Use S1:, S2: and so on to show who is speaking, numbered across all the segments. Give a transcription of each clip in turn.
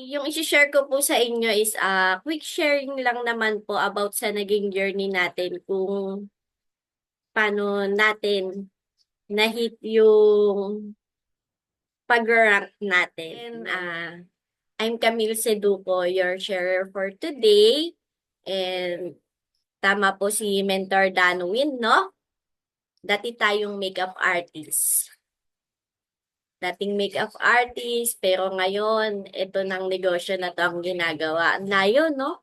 S1: yung isi-share ko po sa inyo is quick sharing lang naman po about sa naging journey natin kung paano natin na-hit yung pag-rank natin. I'm Camille Seduco, your sharer for today. And tama po si Mentor Danwin, no? Dati tayong makeup artist. Dating makeup artist, pero ngayon, ito ng negosyo na to ang ginagawa. Ang layo, no?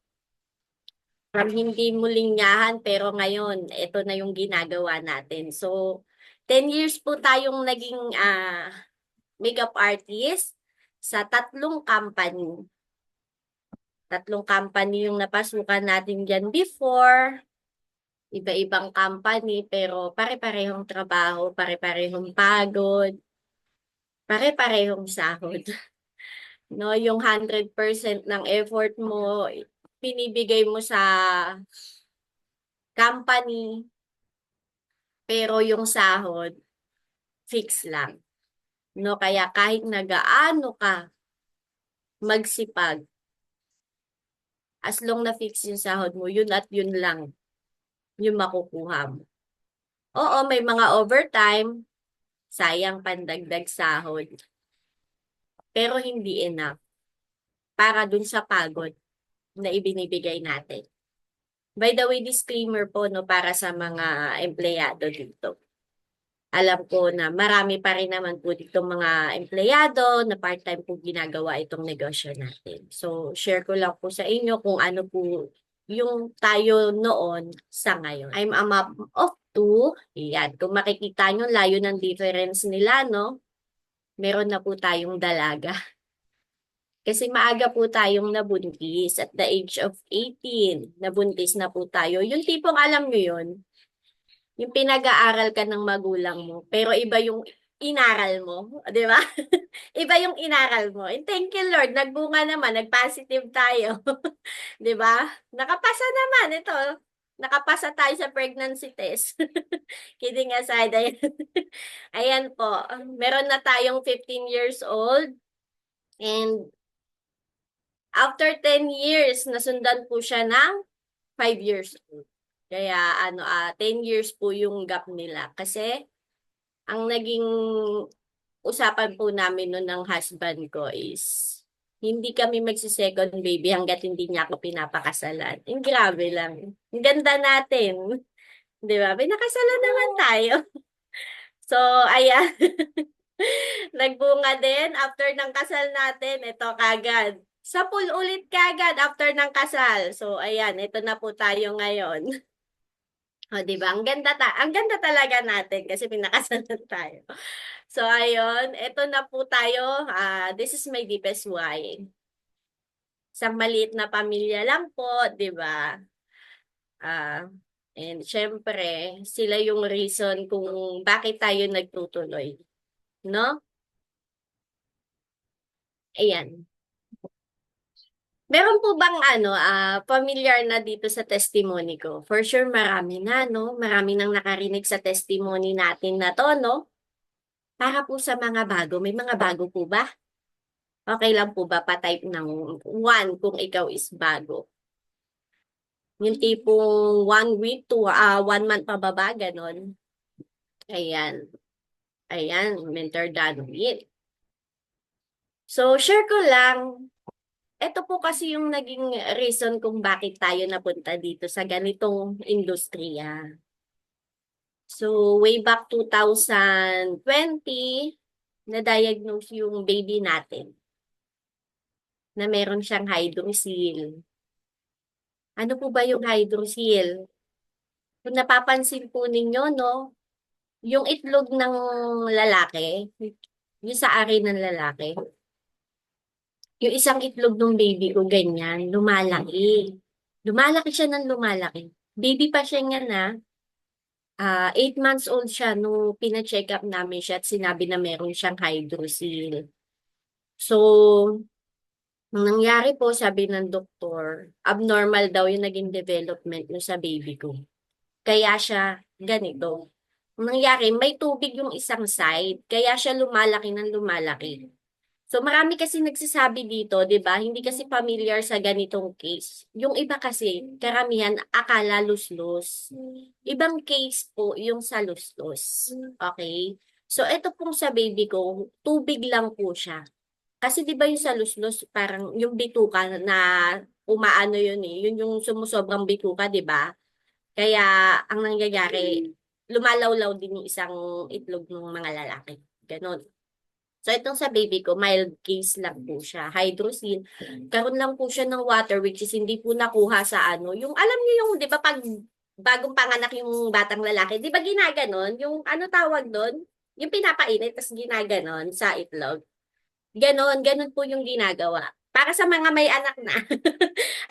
S1: From hindi mo linyahan, pero ngayon, ito na yung ginagawa natin. So, 10 years po tayong naging makeup artist sa tatlong company. Tatlong company yung napasukan natin dyan before. Iba-ibang company, pero pare-parehong trabaho, pare-parehong pagod, pare-parehong sahod. No, yung 100% ng effort mo, binibigay mo sa company, pero yung sahod, fix lang. No, kaya kahit nagaano ka magsipag, as long na fix yung sahod mo, yun at yun lang yung makukuha mo. Oo, may mga overtime, sayang pandagdag sahod, pero hindi enough para dun sa pagod na ibinibigay natin. By the way, disclaimer po no para sa mga empleyado dito. Alam ko na marami pa rin naman po ditong mga empleyado na part-time po ginagawa itong negosyo natin. So, share ko lang po sa inyo kung ano po yung tayo noon sa ngayon. I'm a mom of two. Yan. Kung makikita nyo, layo ng difference nila, no? Meron na po tayong dalaga. Kasi maaga po tayong nabuntis at the age of 18. Nabuntis na po tayo. Yung tipong alam nyo yun, yung pinag-aaral ka ng magulang mo, pero iba yung inaral mo, di ba? Iba yung inaral mo. And thank you Lord, nagbunga naman, nag-positive tayo. Di ba? Nakapasa naman ito. Nakapasa tayo sa pregnancy test. Kidding aside, ayan. Ayan po. Meron na tayong 15 years old. And after 10 years, nasundan po siya ng 5 years old. Kaya 10 years po yung gap nila. Kasi ang naging usapan po namin noon ng husband ko is hindi kami magsi-second baby hanggat hindi niya ako pinapakasalan. Yung grabe lang. Ang ganda natin. Di ba? Pinakasalan naman tayo. So, ayan. Nagbunga din after ng kasal natin. Ito kagad. Sa pool ulit kagad after ng kasal. So, ayan. Ito na po tayo ngayon. O, di ba? Ang ganda talaga natin kasi pinakasalan tayo. So, ayun. Ito na po tayo. This is my deepest why. Isang maliit na pamilya lang po, di ba? Ah, and syempre, sila yung reason kung bakit tayo nagtutuloy. No? Ayan. Meron po bang familiar na dito sa testimony ko? For sure, marami na, no? Marami nang nakarinig sa testimony natin na to, no? Para po sa mga bago, may mga bago po ba? Okay lang po ba pa-type ng 1 kung ikaw is bago? Yung tipong 1 week to 1 month pababa, ganon. Ayan. Ayan, Mentor Danwit. So, share ko lang. Ito po kasi yung naging reason kung bakit tayo napunta dito sa ganitong industriya. So, way back 2020, na-diagnose yung baby natin na meron siyang hydrocele. Ano po ba yung hydrocele? Kung napapansin po ninyo, no, yung itlog ng lalaki, yung sa ari ng lalaki, yung isang itlog ng baby ko, ganyan, lumalaki. Lumalaki siya ng lumalaki. Baby pa siya nga na, 8 months old siya nung pina-check up namin siya at sinabi na meron siyang hydrocele. So, ang nangyari po, sabi ng doktor, abnormal daw yung naging development no sa baby ko. Kaya siya ganito. Ang nangyari, may tubig yung isang side, kaya siya lumalaki ng lumalaki. So marami kasi nagsasabi dito, 'di ba? Hindi kasi familiar sa ganitong case. Yung iba kasi, karamihan akala luslos. Ibang case po yung sa luslos. Okay? So ito pong sa baby ko, tubig lang po siya. Kasi 'di ba yung sa luslos, parang yung bituka na umaano yun eh, yun yung sumusobrang bituka, 'di ba? Kaya ang nangyayari, lumalawlaw din yung isang itlog ng mga lalaki. Ganon. So, itong sa baby ko, mild case lang po siya. Hydrocele. Karoon lang po siya ng water, which is hindi po nakuha sa ano. Yung, alam niyo yung, di ba, pag bagong panganak yung batang lalaki, di ba ginaganon? Yung, ano tawag doon? Yung pinapainit, tapos ginaganon sa itlog. Ganon, ganon po yung ginagawa. Para sa mga may anak na.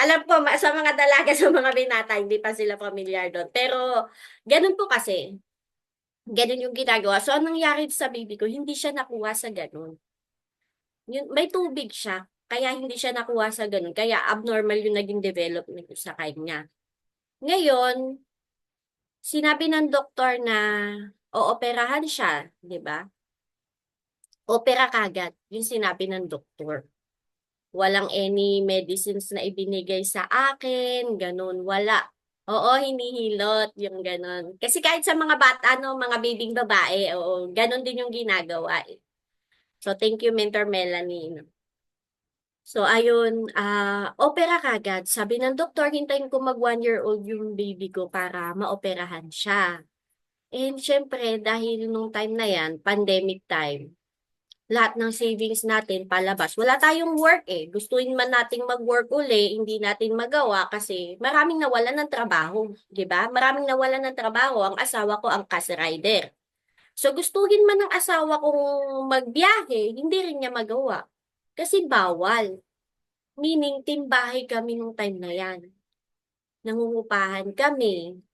S1: Alam po, sa mga dalaga, sa mga binata, hindi pa sila familiar doon. Pero, ganon po kasi. Ganon yung ginagawa. So, anong nangyari sa baby ko, hindi siya nakuha sa ganon. Yun, may tubig siya. Kaya hindi siya nakuha sa ganun. Kaya abnormal yung naging development sa kanya. Ngayon, sinabi ng doktor na ooperahan siya, di ba? Opera kagad, yung sinabi ng doktor. Walang any medicines na ibinigay sa akin, ganun, wala. Oo, hinihilot, yung ganun. Kasi kahit sa mga bata, ano, mga bibing babae, oo, ganun din yung ginagawa. So, thank you, Mentor Melanie. So, ayun, opera kagad. Sabi ng doktor, hintayin ko mag 1 year old yung baby ko para maoperahan siya. And syempre, dahil nung time na yan, pandemic time, lahat ng savings natin palabas. Wala tayong work eh. Gustuin man nating mag-work uli, hindi natin magawa kasi maraming nawalan ng trabaho. 'Di ba? Maraming nawalan ng trabaho. Ang asawa ko ang cash rider. So, gustuhin man ng asawa kong magbiyahe, hindi rin niya magawa. Kasi bawal. Meaning, timbahay kami nung time na yan. Nangungupahan kami.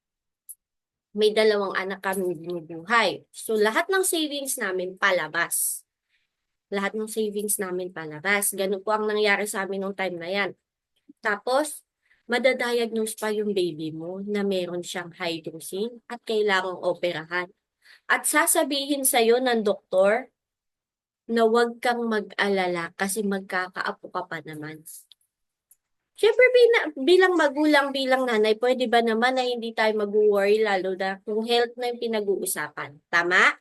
S1: May 2 anak kami binubuhay. So, lahat ng savings namin palabas. Lahat ng savings namin palabas. Ganun po ang nangyari sa amin nung time na yan. Tapos, madadiagnose pa yung baby mo na meron siyang hydrocele at kailangang operahan. At sasabihin sa'yo ng doktor na huwag kang mag-alala kasi magkakaapo ka pa naman. Siyempre, bilang magulang, bilang nanay, pwede ba naman na hindi tayo mag-worry lalo na kung health na yung pinag-uusapan? Tama?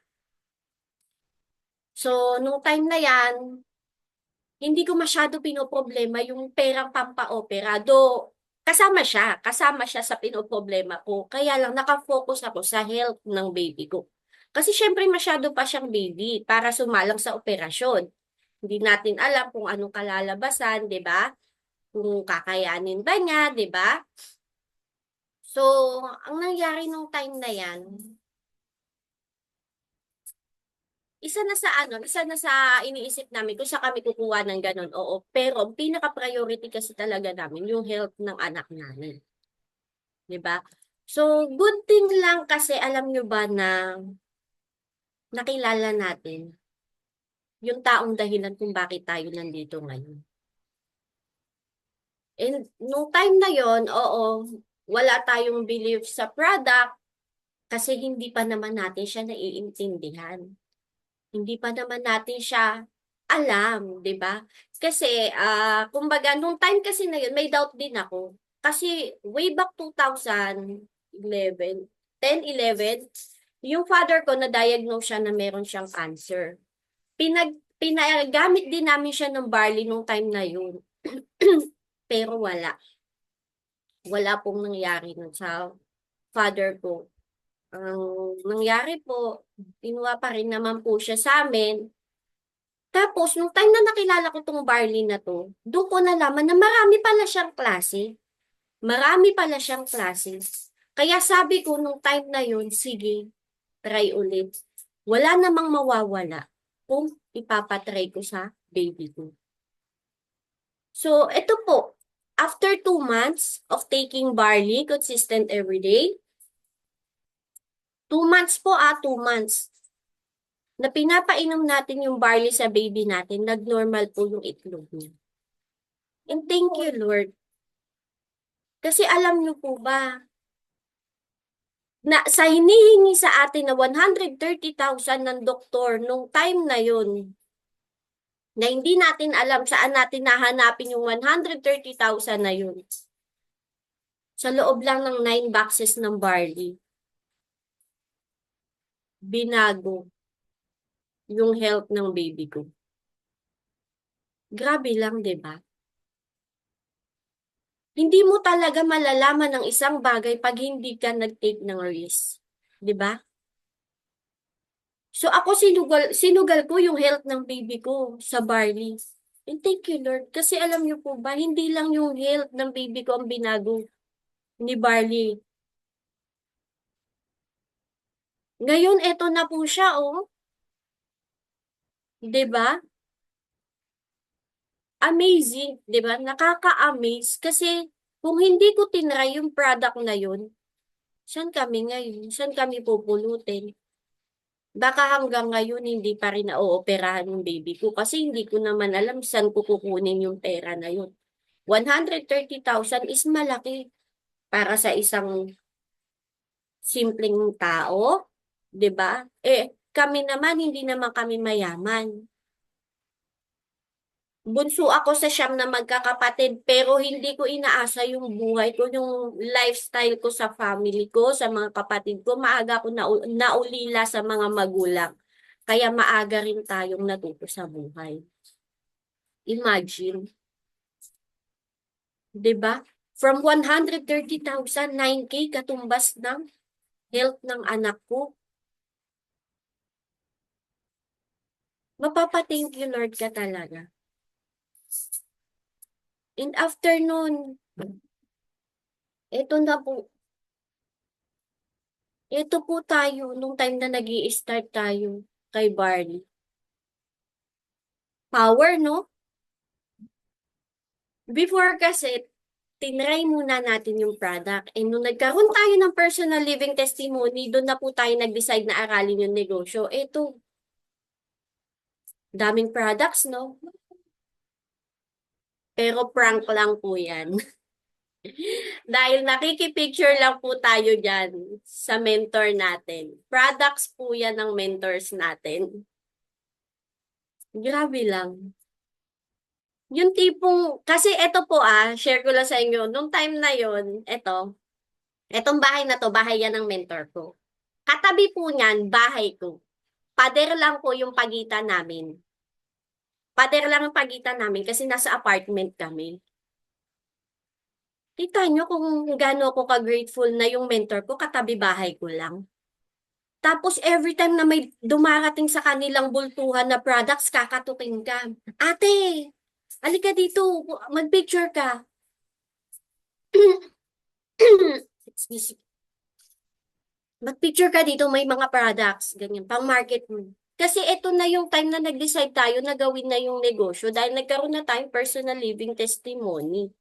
S1: So, nung time na yan, hindi ko masyado pinoproblema yung perang pampa-opera. Kasama siya sa pinoproblema ko. Kaya lang, nakafocus ako sa health ng baby ko. Kasi syempre masyado pa siyang baby para sumalang sa operasyon. Hindi natin alam kung anong kalalabasan, di ba? Kung kakayanin ba niya, di ba? So, ang nangyari nung time na yan, isa na sa iniisip namin kung saan kami kukuha ng ganun, oo. Pero ang pinaka-priority kasi talaga namin, yung health ng anak namin. 'Di ba? So, good thing lang kasi alam nyo ba na nakilala natin yung taong dahilan kung bakit tayo nandito ngayon. And nung time na yon, oo, wala tayong belief sa product kasi hindi pa naman natin siya naiintindihan. Hindi pa naman natin siya alam, 'di ba? Kasi kumbaga nung time kasi na yun, may doubt din ako. Kasi way back 2011, 10, 11, yung father ko na-diagnose siya na meron siyang cancer. Pinagamit din namin siya ng barley nung time na yun. Pero wala. Wala pong nangyari nun sa father ko. Ang nangyari po, kinuha pa rin naman po siya sa amin. Tapos, nung time na nakilala ko tong barley na to, doon ko nalaman na marami pala siyang klase. Marami pala siyang klase. Kaya sabi ko nung time na yun, sige, try ulit. Wala namang mawawala kung ipapatry ko sa baby ko. So, ito po. After 2 months of taking barley, consistent every day, 2 months po 2 months, na pinapainom natin yung barley sa baby natin, nag-normal po yung itlog niya. And thank you, Lord. Kasi alam niyo po ba, na sa hinihingi sa atin na 130,000 ng doktor nung time na yun, na hindi natin alam saan natin nahanapin yung 130,000 na yun. Sa loob lang ng 9 boxes ng barley, binago yung health ng baby ko. Grabe lang, 'di ba? Hindi mo talaga malalaman ng isang bagay pag hindi ka nag-take ng risk, 'di ba? So ako sinugal ko yung health ng baby ko sa barley. And thank you Lord kasi alam niyo po ba, hindi lang yung health ng baby ko ang binago ni barley. Ngayon eto na po siya, oh. 'Di ba? Amazing, 'di ba? Nakaka-amaze kasi kung hindi ko tinry yung product na yun, saan kami ngayon? Saan kami pupulutin? Baka hanggang ngayon hindi pa rin na-ooperahan yung baby ko kasi hindi ko naman alam saan ko kukunin yung pera na yun. 130,000 is malaki para sa isang simpleng tao, 'di ba? Kami naman hindi naman kami mayaman. Bunso ako sa siyam na magkakapatid pero hindi ko inaasa yung buhay ko, yung lifestyle ko sa family ko, sa mga kapatid ko. Maaga ako naulila sa mga magulang. Kaya maaga rin tayong natuto sa buhay. Imagine, 'di ba? From 130,000, 9K katumbas ng health ng anak ko. Mapapa-thank you Lord ka talaga. And after nun, eto na po, ito po tayo, nung time na nag start tayo kay Barney. Power, no? Before kasi, tinry muna natin yung product. And nung nagkaroon tayo ng personal living testimony, doon na po tayo nag-decide na aralin yung negosyo. Ito, daming products, no? Pero prank lang po yan. Dahil nakikipicture lang po tayo dyan sa mentor natin. Products po yan ng mentors natin. Grabe lang. Yung tipong, kasi eto po share ko lang sa inyo, nung time na yon etong bahay na to, bahay yan ng mentor ko. Katabi po niyan, bahay ko. Pader lang po yung pagitan namin. Pader lang ang pagitan namin kasi nasa apartment kami. Kita nyo kung gaano ako ka-grateful na yung mentor ko, katabi bahay ko lang. Tapos every time na may dumarating sa kanilang bultuhan na products, kakatukin ka. Ate, alika dito, mag-picture ka. Excuse me. Mag-picture ka dito, may mga products, ganyan, pang-market mo. Kasi ito na yung time na nag-decide tayo na gawin na yung negosyo dahil nagkaroon na tayong personal living testimony.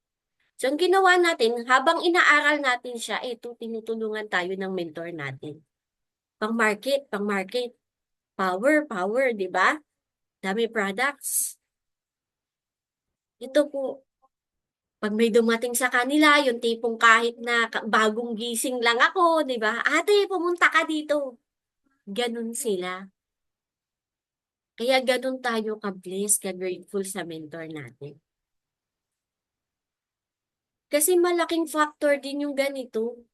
S1: So, ang ginawa natin, habang inaaral natin siya, ito, tinutulungan tayo ng mentor natin. Pang-market, pang-market. Power, power, di ba? Dami products. Ito po, pag may dumating sa kanila, yung tipong kahit na bagong gising lang ako, di ba? Ate, pumunta ka dito. Ganun sila. Kaya ganun tayo ka-bless, ka-grateful sa mentor natin. Kasi malaking factor din yung ganito.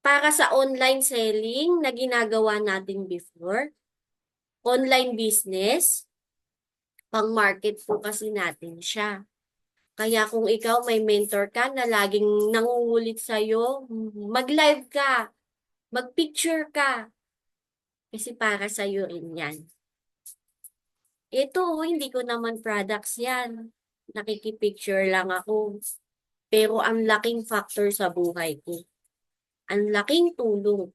S1: Para sa online selling na ginagawa natin before, online business, pang-market po kasi natin siya. Kaya kung ikaw may mentor ka na laging nangungulit sa'yo, mag-live ka, mag-picture ka. Kasi para sa'yo rin yan. Ito, hindi ko naman products yan. Nakikipicture lang ako. Pero ang laking factor sa buhay ko. Ang laking tulong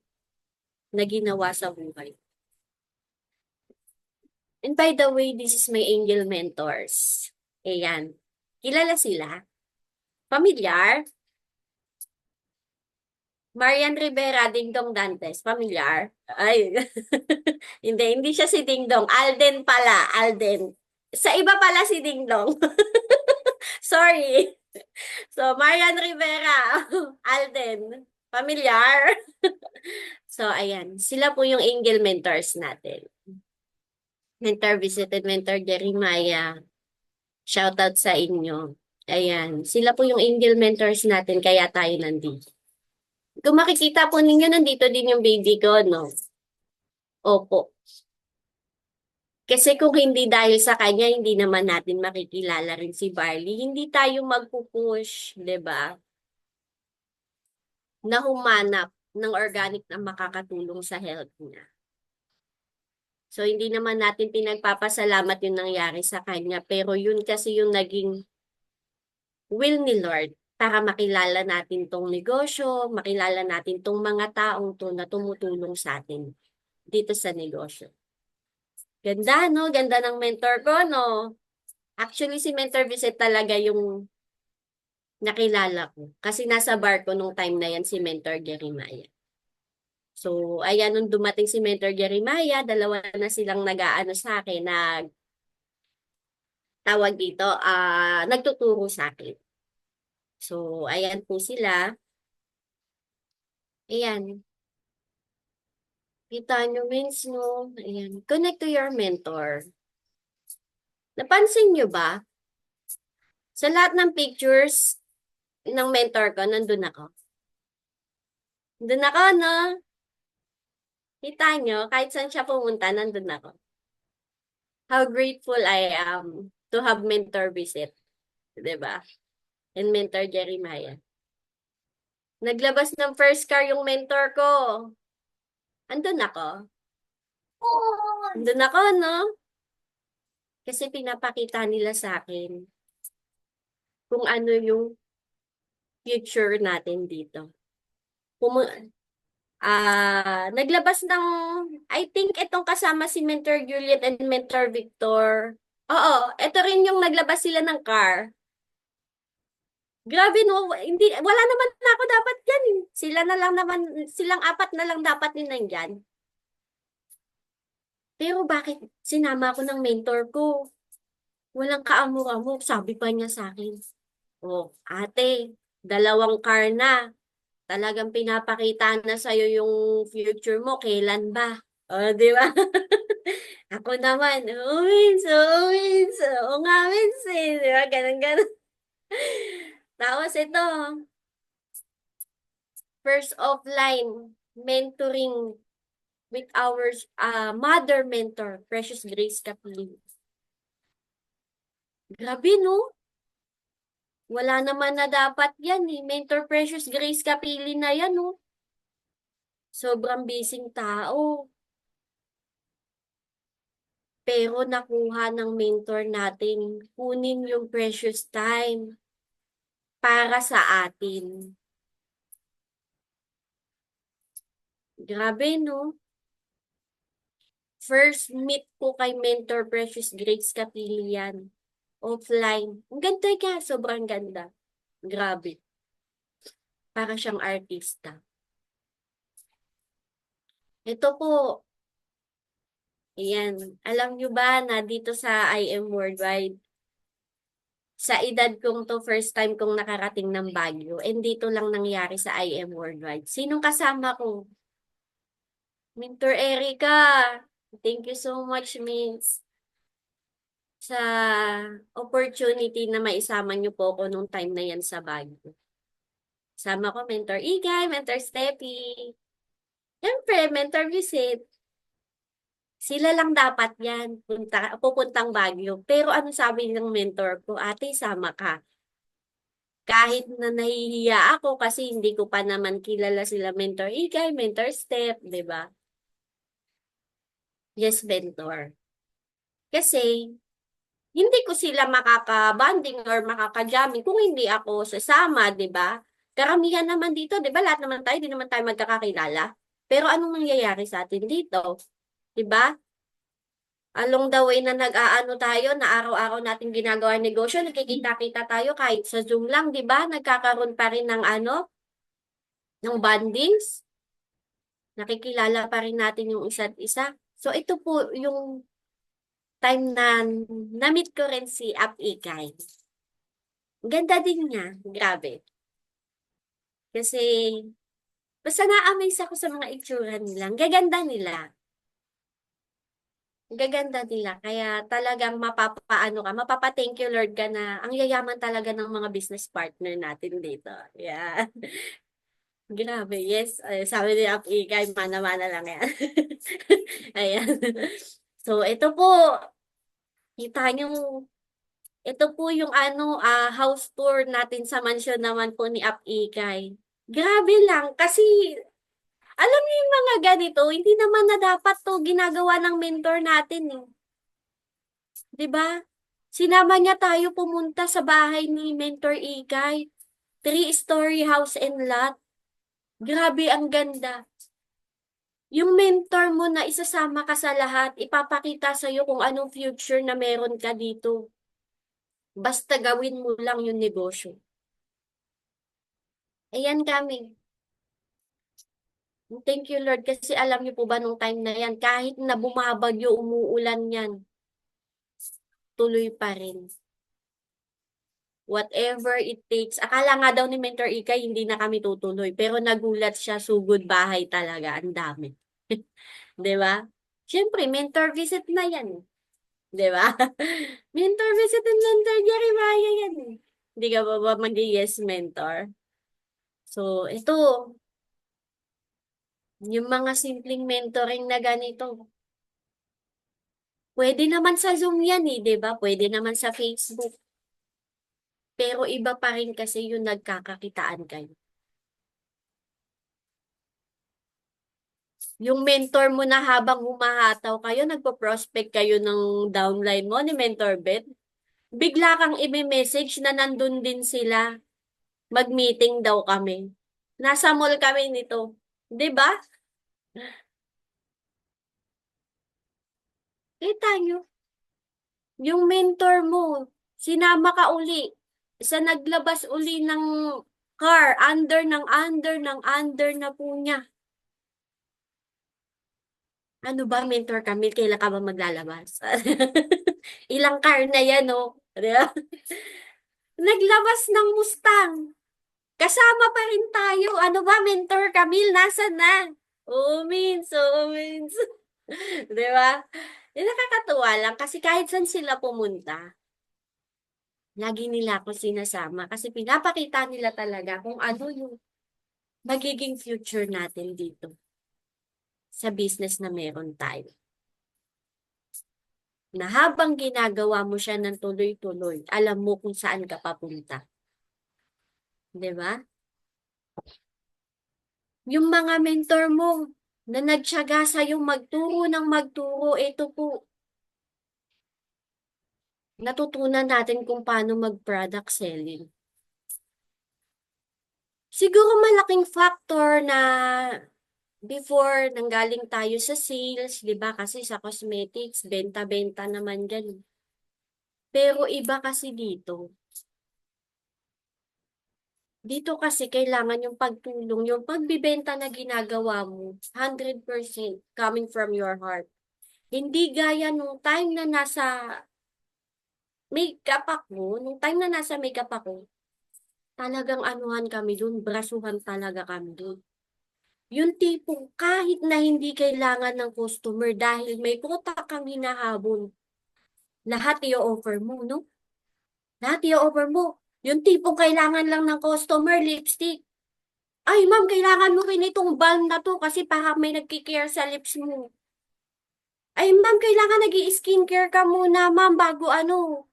S1: na ginawa sa buhay. And by the way, this is my angel mentors. Ayan. Kilala sila? Familiar? Marian Rivera, Dingdong Dantes. Familiar? Ay, hindi siya si Dingdong. Alden pala, Alden. Sa iba pala si Dingdong. Sorry. So, Marian Rivera, Alden. Familiar? So, ayan. Sila po yung angel mentors natin. Mentor visited, Mentor Jeremiah. Shoutout sa inyo. Ayan. Sila po yung angel mentors natin, kaya tayo nandito. Kung makikita po ninyo, nandito din yung baby ko, no? Opo. Kasi kung hindi dahil sa kanya, hindi naman natin makikilala rin si Barley. Hindi tayo magpupush, 'di ba? Na humanap ng organic na makakatulong sa health niya. So, hindi naman natin pinagpapasalamat yung nangyari sa kanya. Pero yun kasi yung naging will ni Lord para makilala natin tong negosyo, makilala natin tong mga taong to na tumutulong sa atin dito sa negosyo. Ganda, no? Ganda ng mentor ko, no? Actually, si Mentor Visit talaga yung nakilala ko. Kasi nasa bar ko nung time na yan si Mentor Jeremiah. So, ayan, nung dumating si Mentor Jeremiah, dalawa na silang nag-aano sa akin, tawag dito, nagtuturo sa akin. So, ayan po sila. Ayan. Kita nyo, Vince, no? Ayan. Connect to your mentor. Napansin nyo ba? Sa lahat ng pictures ng mentor ko, nandun ako. Nandun ako, no? Kita nyo, kahit saan siya pumunta, nandun ako. How grateful I am to have mentor visit. 'Di ba? And mentor Jeremiah. Naglabas ng first car yung mentor ko. Andun ako. Andun ako, no? Kasi pinapakita nila sa akin kung ano yung future natin dito. Naglabas ng, I think itong kasama si Mentor Juliet and Mentor Victor. Oo, ito rin yung naglabas sila ng car. Grabe no, hindi, wala naman na ako dapat yan. Sila na lang naman, silang apat na lang dapat din nandyan. Pero bakit sinama ako ng mentor ko? Walang kaamor-amor, sabi pa niya sa akin. Oh, ate, dalawang car na. Talagang pinapakita na sa'yo yung future mo, kailan ba? Oh, di ba? Ako naman, Wins, Wins, oo nga, Wins eh. Di ba? Ganun, ganun. Tapos ito, first offline mentoring with our mother mentor, Precious Grace Capili. Grabe, no? Wala naman na dapat yan eh. Mentor Precious Grace Capili na yan, no? Sobrang busy tao. Pero nakuha ng mentor natin, kunin yung precious time para sa atin. Grabe, no? First meet ko kay Mentor Precious Grace Capili yan. Offline. Ang ganda ka, sobrang ganda. Grabe. Para siyang artista. Ito po, ayan. Alam nyo ba na dito sa IM Worldwide, sa edad kong to, first time kong nakarating ng Baguio, and dito lang nangyari sa IM Worldwide. Sinong kasama ko? Mentor Erica. Thank you so much, Miss, sa opportunity na maisama niyo po ako nung time na yan sa Baguio. Sama ko Mentor Igay, Mentor Steffi. Siyempre, Mentor Visit. Sila lang dapat yan, pupuntang Baguio. Pero ano sabi ng mentor ko, ate, sama ka. Kahit na nahihiya ako kasi hindi ko pa naman kilala sila Mentor Igay, Mentor Step, di ba? Yes, mentor. Kasi, hindi ko sila makaka-bonding or makaka-jamming kung hindi ako sasama, di ba? Karamihan naman dito, di ba? Lahat naman tayo, di naman tayo magkakakilala. Pero anong nangyayari sa atin dito? Di ba? Along the way na nag-aano tayo, na araw-araw natin ginagawa yung negosyo, nakikita-kita tayo kahit sa Zoom lang, di ba? Nagkakaroon pa rin ng ng bondings. Nakikilala pa rin natin yung isa't isa. So, ito po yung time na na-meet ko rin si Ap Ikay. Ganda din niya. Grabe. Kasi, basta na-amaze ako sa mga itsura nila. Ang gaganda nila. gaganda nila. Kaya talagang mapapaano ka, mapapa-thank you Lord ka na ang yayaman talaga ng mga business partner natin dito. Yeah. Grabe, yes. Ay, sabi ni Ap Ikay, mana-mana lang yan. Ayan. So, ito po, kita nyo, ito po yung house tour natin sa mansion naman po ni Ap Ikay. Grabe lang, kasi alam niyo yung mga ganito, hindi naman na dapat to ginagawa ng mentor natin eh. 'Di ba? Sinama niya tayo pumunta sa bahay ni Mentor Ikay. Three-story house and lot. Grabe ang ganda. Yung mentor mo na isasama ka sa lahat, ipapakita sa'yo kung anong future na meron ka dito. Basta gawin mo lang yung negosyo. Ayan kami. Thank you Lord kasi alam niyo po ba nung time na yan, kahit na bumabagyo, umuulan yan, tuloy pa rin. Whatever it takes. Akala nga daw ni Mentor Ikay, hindi na kami tutuloy. Pero nagulat siya, sugod bahay talaga. Ang dami. 'Di ba? Siyempre, mentor visit na yan. 'Di ba? Mentor visit and mentor Jeremiah yan eh. Hindi ka ba mag-yes mentor? So, ito, yung mga simpleng mentoring na ganito. Pwede naman sa Zoom yan eh, 'di ba? Pwede naman sa Facebook. Pero iba pa rin kasi yung nagkakakitaan kayo. Yung mentor mo na habang humahataw kayo, nagpo-prospect kayo ng downline mo ni Mentor Bet, bigla kang i-message na nandun din sila. Mag-meeting daw kami. Nasa mall kami nito. 'Di ba? Kita nyo, yung mentor mo, sinama ka uli sa naglabas uli ng car, under na po niya. Ano ba, mentor kami, kailan ka ba maglalabas? Ilang car na yan, oh. Di ba? Naglabas ng Mustang. Kasama pa rin tayo. Ano ba, mentor Camille? Nasaan na? Means, means. Di ba? Nakakatuwa lang kasi kahit saan sila pumunta, lagi nila ako sinasama kasi pinapakita nila talaga kung ano yung magiging future natin dito sa business na meron tayo. Na habang ginagawa mo siya ng tuloy-tuloy, alam mo kung saan ka papunta. 'Di ba? Yung mga mentor mo na nagtiyaga sa'yo magturo ng magturo, ito po, natutunan natin kung paano mag-product selling. Siguro malaking factor na before nanggaling tayo sa sales, 'di ba? Kasi sa cosmetics, benta-benta naman 'yan. Pero iba kasi dito. Dito kasi kailangan yung pagtulong, yung pagbibenta na ginagawa mo, 100% coming from your heart. Hindi gaya nung time na nasa makeup ako, nung time na nasa makeup ako, talagang anuhan kami dun, brasuhan talaga kami dun. Yung tipong kahit na hindi kailangan ng customer dahil may quota kang hinahabol, lahat i-offer mo, no? Lahat i-offer mo. Yung tipong kailangan lang ng customer, lipstick. Ay, ma'am, kailangan mo rin itong balm na to kasi para may nagkikare sa lips mo. Ay, ma'am, kailangan nag-i-skincare ka muna, ma'am, bago ano.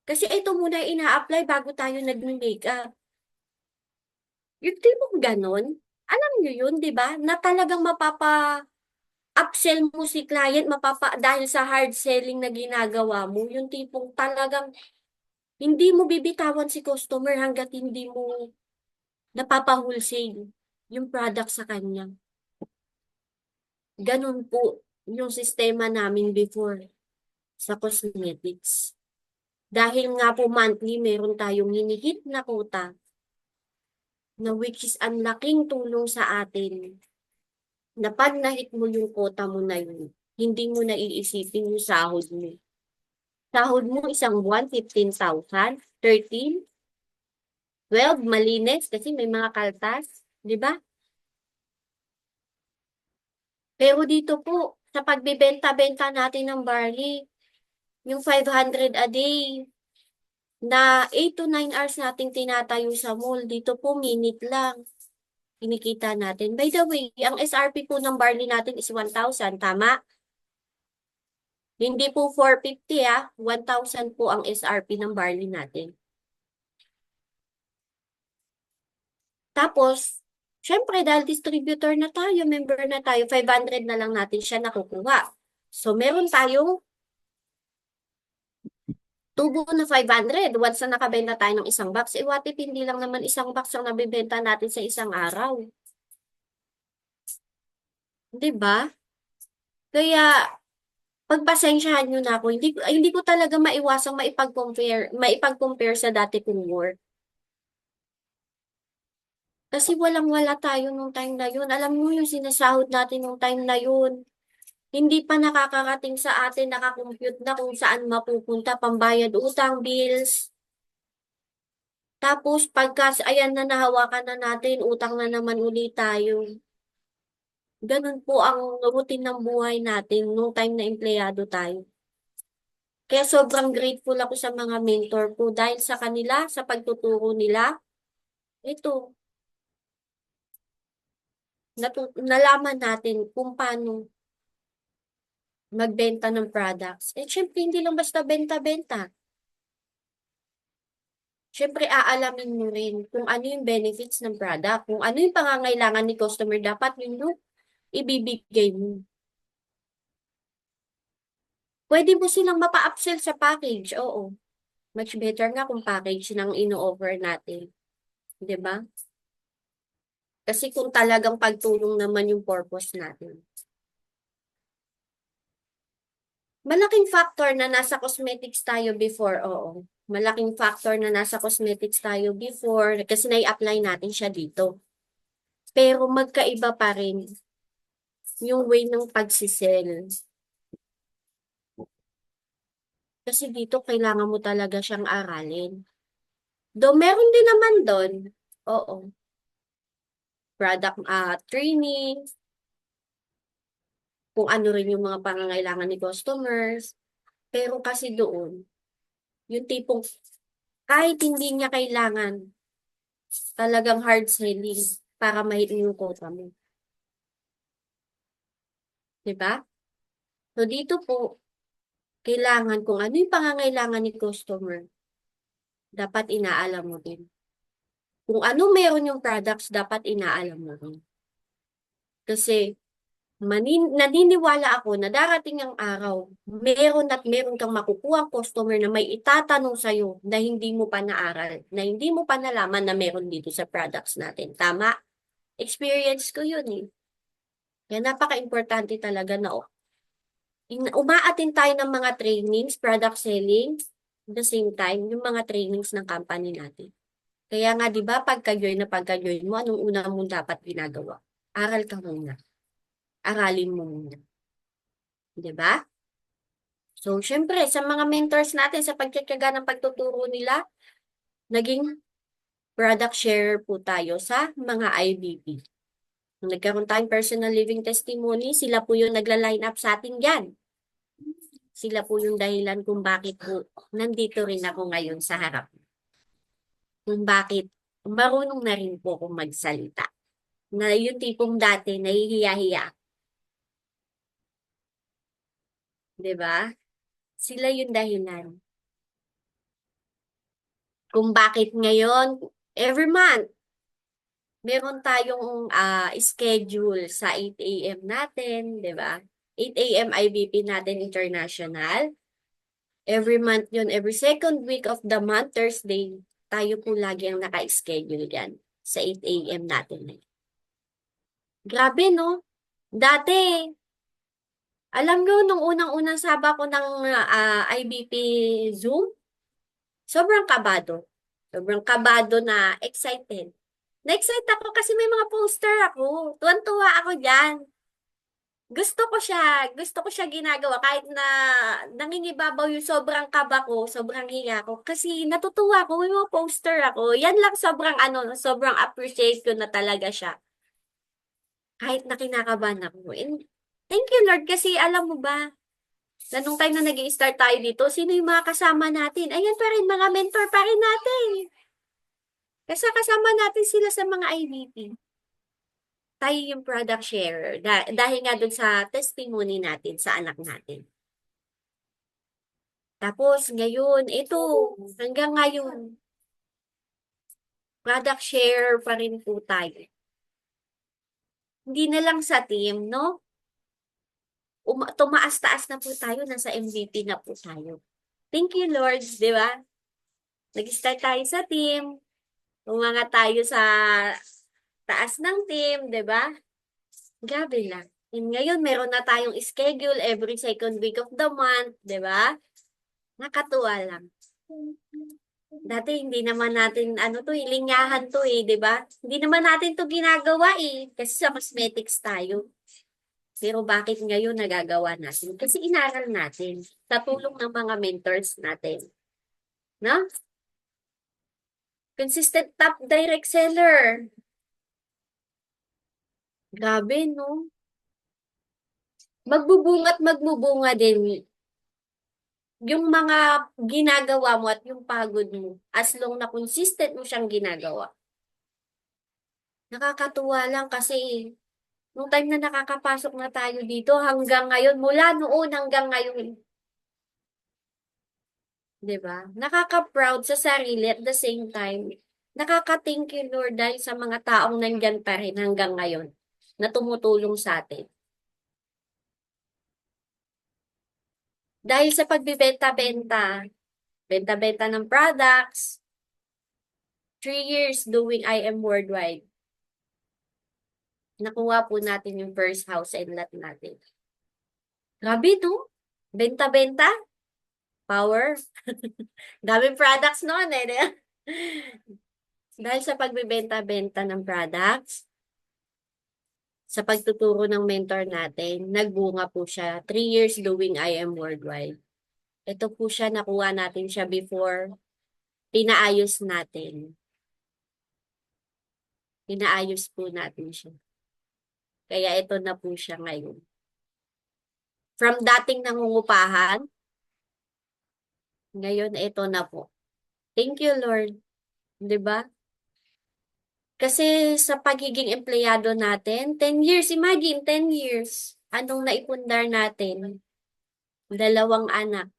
S1: Kasi ito muna ina-apply bago tayo nag-makeup. Yung tipong ganon, alam nyo yun, di ba? Na talagang upsell mo si client, dahil sa hard selling na ginagawa mo, yung tipong talagang hindi mo bibitawan si customer hanggat hindi mo napapa-wholesale yung product sa kanya. Ganun po yung sistema namin before sa cosmetics. Dahil nga po monthly, meron tayong hinihit na quota na which is ang laking tulong sa atin na pag nahit mo yung quota mo na yun, hindi mo na iisipin yung sahod mo. Sahod mo isang buwan, 15,000, 13, 12, malinis kasi may mga kaltas, di ba? Pero dito po, sa pagbibenta-benta natin ng barley. Yung 500 a day na 8 to 9 hours nating tinatayo sa mall. Dito po, minute lang. Kinikita natin. By the way, ang SRP po ng barley natin is 1,000. Tama? Hindi po 450 ah. 1,000 po ang SRP ng barley natin. Tapos, syempre dahil distributor na tayo, member na tayo, 500 na lang natin siya nakukuha. So, meron tayong tubo na 500. Once na nakabenta tayo ng isang box, what if hindi lang naman isang box ang nabibenta natin sa isang araw? 'Di ba? Kaya, pagpasensyahan nyo na ako, hindi ko talaga maiwasang maipag-compare sa dati kong work. Kasi walang-wala tayo nung time na yun. Alam mo yung sinasahod natin nung time na yun. Hindi pa nakakarating sa atin, nakakompute na kung saan mapupunta, pambayad utang, bills. Tapos, ayan na nahawakan na natin, utang na naman ulit tayo. Ganun po ang routine ng buhay natin nung time na empleyado tayo. Kaya sobrang grateful ako sa mga mentor ko dahil sa kanila, sa pagtuturo nila, ito, nalaman natin kung paano magbenta ng products. Eh, syempre, hindi lang basta benta-benta. Syempre, aalamin mo rin kung ano yung benefits ng product, kung ano yung pangangailangan ni customer, dapat yun yung ibibigay mo. Pwede mo silang mapa-upsell sa package, oo. Much better nga kung package nang ino-offer natin. 'Di ba? Kasi kung talagang pagtulong naman yung purpose natin. Malaking factor na nasa cosmetics tayo before, oo. Malaking factor na nasa cosmetics tayo before kasi nai-apply natin siya dito. Pero magkaiba pa rin yung way ng pagsisell. Kasi dito kailangan mo talaga siyang aralin. Though meron din naman doon, oo, product training, kung ano rin yung mga pangangailangan ni customers. Pero kasi doon, yung tipong kahit hindi niya kailangan, talagang hard selling para ma-hit yung quota mo. 'Di ba? So dito po, kailangan kung ano yung pangangailangan ni customer, dapat inaalam mo din. Kung ano meron yung products, dapat inaalam mo din. Kasi naniniwala ako na darating ang araw, meron at meron kang makukuha ang customer na may itatanong sa'yo na hindi mo pa naaral, na hindi mo pa nalaman na meron dito sa products natin. Tama? Experience ko yun eh. Kaya napaka-importante talaga na umaatin tayo ng mga trainings, product selling, at the same time, yung mga trainings ng company natin. Kaya nga, di ba, pagka-join mo, anong una mo dapat ginagawa? Aral ka muna. Aralin mo muna. Di ba? So, syempre, sa mga mentors natin, sa pagtitiyaga ng pagtuturo nila, naging product share po tayo sa mga IBP. Nung nagkaroon tayong personal living testimony, sila po yung nagla-line up sa atin dyan. Sila po yung dahilan kung bakit po nandito rin ako ngayon sa harap. Kung bakit marunong na rin po akong magsalita. Na yung tipong dati, nahihiya-hiya. 'Di ba? Sila yung dahilan. Kung bakit ngayon, every month, meron tayong schedule sa 8 a.m. natin, 'di ba? 8 a.m. IBP natin international. Every month yun, every second week of the month, Thursday, tayo po lagi ang naka-schedule yan sa 8 a.m. natin. Grabe, no? Dati, alam mo, nung unang-unang saba ko ng IBP Zoom, sobrang kabado. Sobrang kabado na excited. Na-excite ako kasi may mga poster ako. Tuwan-tuwa ako dyan. Gusto ko siya ginagawa kahit na nangingibabaw yung sobrang kaba ko, sobrang hiya ko. Kasi natutuwa ako, may mga poster ako. Yan lang sobrang appreciate ko na talaga siya. Kahit na kinakabahan ako. And Thank you, Lord, kasi alam mo ba, na nung time na nag-i-start tayo dito, sino yung mga kasama natin? Ayan pa rin, mga mentor pa rin natin. Kasi kasama natin sila sa mga IBP. Tayo yung product sharer. Dahil nga dun sa testimony natin sa anak natin. Tapos, ngayon, ito, hanggang ngayon, product sharer pa rin po tayo. Hindi na lang sa team, no? Tumaas-taas na po tayo, nasa MVP na po tayo. Thank you, Lord, di ba? Nag-start tayo sa team, umangat tayo sa taas ng team, di ba? Grabe lang. And ngayon, meron na tayong schedule every second week of the month, di ba? Nakatuwa lang. Dati hindi naman natin ano to, linyahan to di ba? Hindi naman natin to ginagawa kasi sa cosmetics tayo. Pero bakit ngayon nagagawa natin? Kasi inaral natin sa tulong ng mga mentors natin. No? Consistent top direct seller. Grabe, no? Magbubunga't magbubunga din yung mga ginagawa mo at yung pagod mo as long na consistent mo siyang ginagawa. Nakakatuwa lang kasi nung time na nakakapasok na tayo dito hanggang ngayon, mula noon hanggang ngayon, 'di ba? Nakaka-proud sa sarili at the same time, nakaka-thank you Lord dahil sa mga taong nandyan pa rin hanggang ngayon na tumutulong sa atin. Dahil sa pagbibenta-benta, benta-benta ng products, 3 years doing IM worldwide. Nakuha po natin yung first house and lot natin. Grabe, no? Benta-benta? Power? Daming products noon di ba? Dahil sa pagbebenta-benta ng products, sa pagtuturo ng mentor natin, nagbunga po siya. 3 years doing IM worldwide. Ito po siya, nakuha natin siya before, pinaayos natin. Pinaayos po natin siya. Kaya ito na po siya ngayon. From dating nangungupahan, ngayon ito na po. Thank you, Lord. 'Di ba? Kasi sa pagiging empleyado natin, 10 years, imagine 10 years. Anong naipundar natin? 2 anak.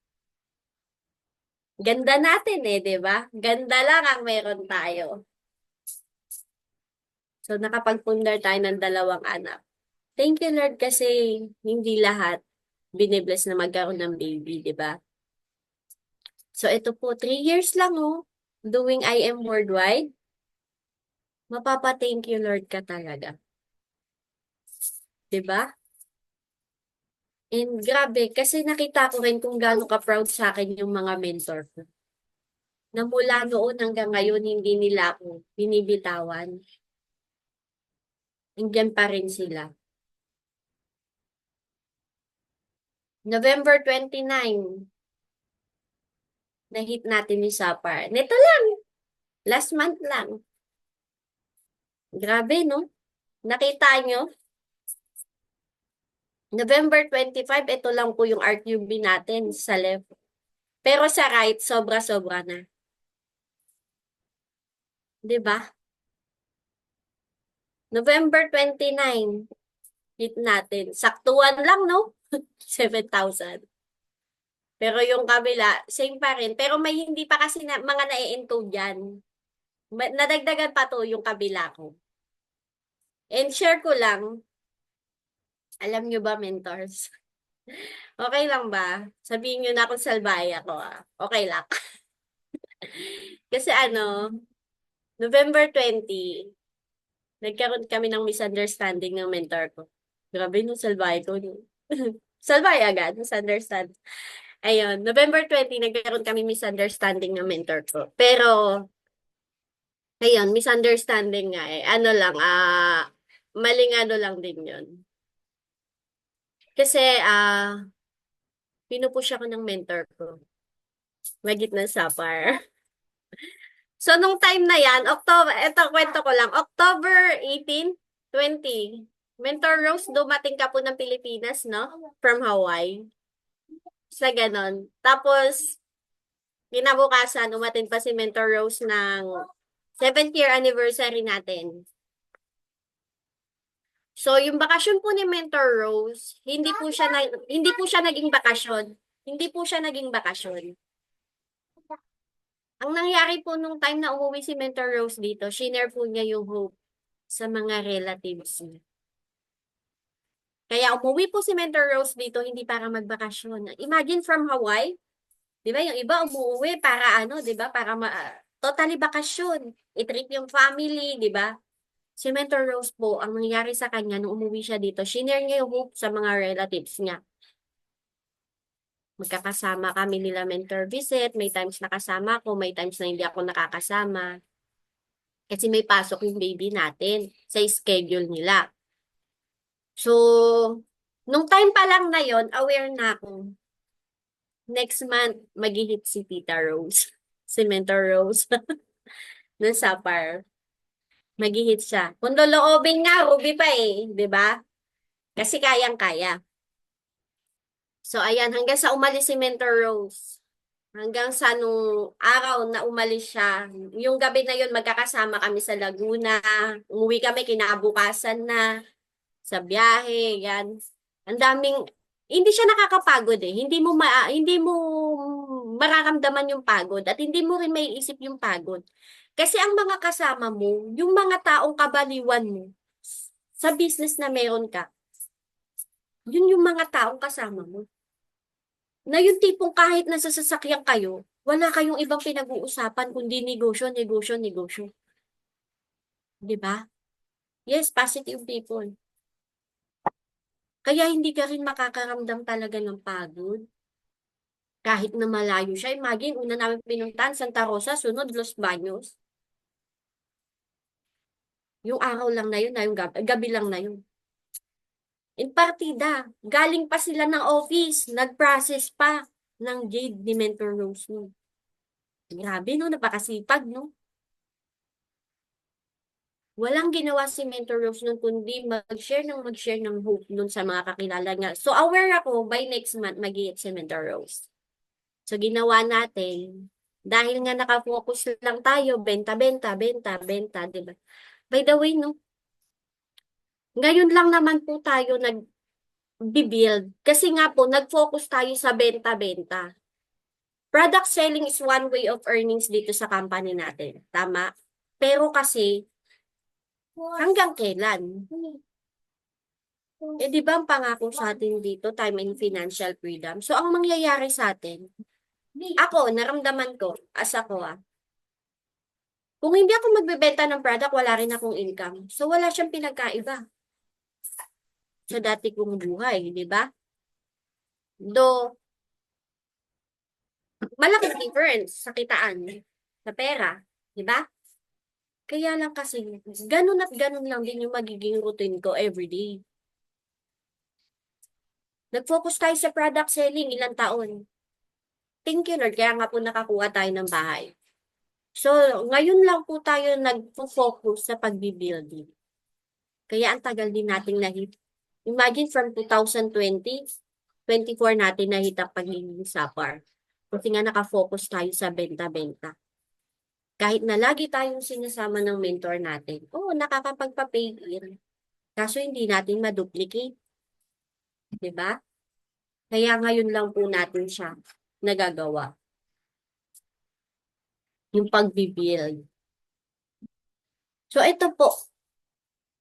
S1: Ganda natin 'di ba? Ganda lang ang meron tayo. So nakapagpundar tayo ng 2 anak. Thank you Lord kasi hindi lahat binibless na magkaroon ng baby, 'di ba? So ito po 3 years lang doing IM worldwide. Mapapa-thank you Lord ka talaga. 'Di ba? And grabe, kasi nakita ko rin kung gaano ka-proud sa akin yung mga mentor ko. Na mula noon hanggang ngayon, hindi nila ako binibitawan. Nandiyan pa rin sila. November 29, na-hit natin yung Sapphire. Nito lang, last month lang. Grabe, no? Nakita nyo? November 25, ito lang po yung RQB natin sa left. Pero sa right, sobra-sobra na. 'Di ba? November 29, hit natin. Saktuan lang, no? 7,000. Pero yung kabila, same pa rin. Pero may hindi pa kasi mga nai-encode dyan. Nadagdagan pa to yung kabila ko. And share ko lang, alam nyo ba, mentors? Okay lang ba? Sabihin nyo na kung salbay ako Okay lang. Kasi November 20, nagkaroon kami ng misunderstanding ng mentor ko. Grabe no, salbay ko. Salbay agad, misunderstand. Ayun, November 20, nagkaroon kami misunderstanding ng mentor ko. Pero, ayun, misunderstanding nga Ano lang, maling ano lang din yun. Kasi, pinupush ako ng mentor ko. Magit ng Sapphire. So, nung time na yan, October, eto, kwento ko lang, October 18, 20, Mentor Rose, dumating ka po ng Pilipinas, no? From Hawaii. Sa ganon. Tapos, kinabukasan, umatin pa si Mentor Rose ng 7th year anniversary natin. So, yung bakasyon po ni Mentor Rose, hindi po siya naging bakasyon. Hindi po siya naging bakasyon. Ang nangyari po nung time na umuwi si Mentor Rose dito, shinare po niya yung hope sa mga relatives niya. Kaya umuwi po si Mentor Rose dito, hindi para magbakasyon. Imagine from Hawaii, di ba? Yung iba umuwi para ano, di ba? Para totally bakasyon. I-treat yung family, di ba? Si Mentor Rose po, ang nangyari sa kanya nung umuwi siya dito, shinare niya yung hope sa mga relatives niya. Magkakasama kami nila mentor visit, may times nakasama ko, may times na hindi ako nakakasama. Kasi may pasok yung baby natin sa schedule nila. So, nung time pa lang na yon, aware na ako. Next month, mag-hit si Tita Rose. Si Mentor Rose. ng Sapar. Mag-hit siya. Kung loloobin nga, Ruby pa eh. 'Di ba? Kasi kayang-kaya. So, ayan, hanggang sa umalis si Mentor Rose. Hanggang sa nung araw na umalis siya, yung gabi na yun, magkakasama kami sa Laguna. Umuwi kami, kinabukasan na, sa biyahe, yan. Ang daming, hindi siya nakakapagod eh. Hindi mo mararamdaman yung pagod at hindi mo rin maiisip yung pagod. Kasi ang mga kasama mo, yung mga taong kabaliwan mo, sa business na meron ka, yun yung mga taong kasama mo. Na yung tipong kahit nasa sasakyan kayo, wala kayong ibang pinag-uusapan kundi negosyo, negosyo, negosyo. 'Di ba? Yes, positive people. Kaya hindi ka rin makakaramdam talaga ng pagod. Kahit na malayo siya. Imagine, una namin pinuntahan, Santa Rosa, sunod Los Baños. Yung araw lang na yun, na yung gabi lang na yun. In partida, galing pa sila ng office, nag-process pa ng jade ni Mentor Rose. No? Grabe, no? Napakasipag, no? Walang ginawa si Mentor Rose nun kundi mag-share ng hope nun sa mga kakilala niya. So, aware ako, by next month, mag-iit si Mentor Rose. So, ginawa natin, dahil nga nakafocus lang tayo, benta, benta, benta, benta, di ba? By the way, no, ngayon lang naman po tayo nag-build. Kasi nga po, nag-focus tayo sa benta, benta. Product selling is one way of earnings dito sa company natin. Tama? Pero kasi, hanggang kailan? Eh, di ba ang pangako sa atin dito, time and financial freedom? So, ang mangyayari sa atin, ako, naramdaman ko, as ako kung hindi ako magbebenta ng product, wala rin akong income. So, wala siyang pinagkaiba sa dati kong buhay, di ba? Do, malaking difference sa kitaan, sa pera, di ba? Kaya lang kasi, ganun at ganun lang din yung magiging routine ko everyday. Nag-focus tayo sa product selling ilang taon. Thank you, Lord. Kaya nga po nakakuha tayo ng bahay. So, ngayon lang po tayo nag-focus sa pag-building. Kaya ang tagal din nating nahit. Imagine from 2020, 24 natin nahit ang pagiging sapar. Kasi nga nakafocus tayo sa benta-benta. Kahit na lagi tayong sinasama ng mentor natin, oo, nakakapagpa-pay in. Kaso hindi natin maduplicate. 'Di ba? Kaya ngayon lang po natin siya nagagawa. Yung pag-build. So, ito po.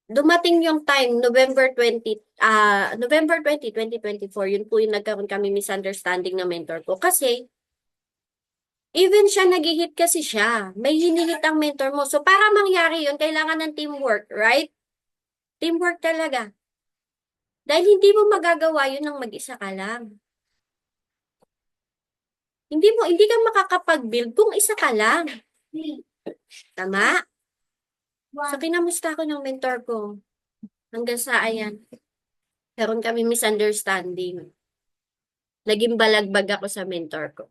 S1: Dumating yung time, November 20, 2024, yun po yung nagkaroon kami misunderstanding na mentor ko. Kasi, even siya nag-hit kasi siya. May hinihit ang mentor mo. So, para mangyari yun, kailangan ng teamwork, right? Teamwork talaga. Dahil hindi mo magagawa yun ng mag-isa ka lang. Hindi ka makakapag-build kung isa ka lang. Tama? So, kinamusta ko ng mentor ko. Hanggang sa, ayan, karoon kami misunderstanding. Naging balagbag ako sa mentor ko.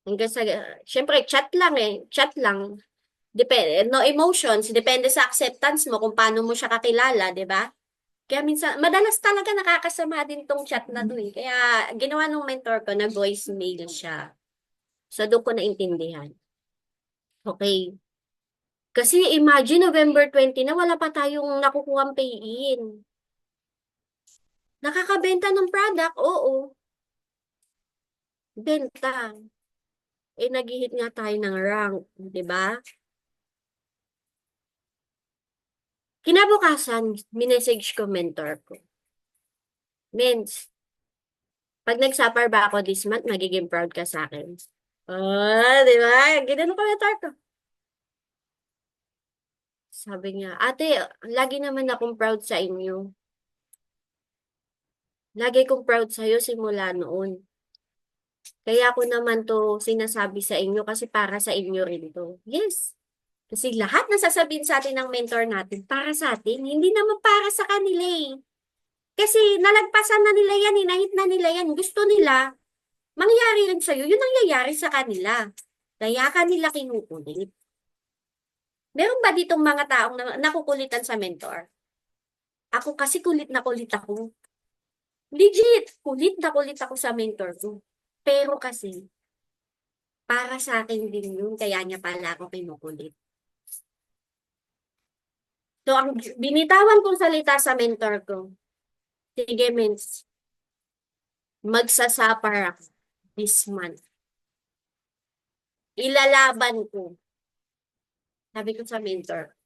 S1: Hanggang sa, syempre, chat lang eh. Chat lang. Depende, no emotions, depende sa acceptance mo kung paano mo siya kakilala, di ba? Kaya minsan, madalas talaga nakakasama din tong chat na to eh. Kaya ginawa nung mentor ko na voicemail siya. So doon ko naintindihan. Okay. Kasi imagine November 20 na wala pa tayong nakukuhang pay-in. Nakakabenta ng product, oo. Benta. Eh, nag-hit nga tayo ng rank, di ba? Kinabukasan, minessage ko mentor ko. Mens, pag nag-supper ba ako this month, magiging proud ka sa akin. Ah, di ba? Ganun ko mentor ko. Sabi niya, ate, lagi naman akong proud sa inyo. Lagi kong proud sa'yo simula noon. Kaya ako naman to sinasabi sa inyo kasi para sa inyo rin to. Yes. Kasi lahat na sasabihin sa atin ng mentor natin, para sa atin, hindi naman para sa kanila eh. Kasi nalagpasan na nila yan, hinahit na nila yan. Gusto nila, mangyari rin sa'yo, yun ang nangyayari sa kanila. Kaya kanila kinukulit. Meron ba ditong mga taong nakukulitan sa mentor? Ako kasi kulit na kulit ako. Legit, kulit ako sa mentor ko. Pero kasi, para sa akin din yun, kaya niya pala ako kinukulit. So, ang binitawan kong salita sa mentor ko, sige, mens, magsasapar ako this month. Ilalaban ko. Sabi ko sa mentor.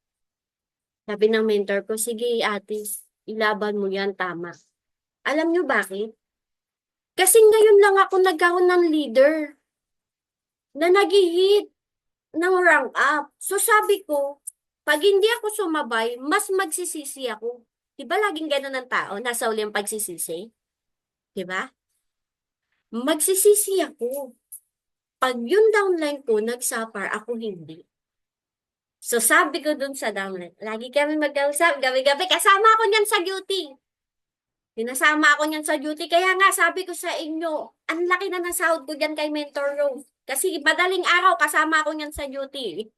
S1: Sabi ng mentor ko, sige, ate, ilaban mo yan, tama. Alam nyo bakit? Kasi ngayon lang ako nagkaroon ng leader na nag-hit ng rank up. So sabi ko, pag hindi ako sumabay, mas magsisisi ako. Diba laging ganun ang tao, nasa uli ang pagsisisi? Diba? Magsisisi ako. Pag yung downline ko nagsapar, ako hindi. So sabi ko dun sa downline, lagi kami mag-usap, gabi-gabi, kasama ako niyan sa duty. Sinasama ako niyan sa duty. Kaya nga, sabi ko sa inyo, ang laki na ng sahod ko dyan kay Mentor Rose. Kasi madaling araw, kasama ako niyan sa duty.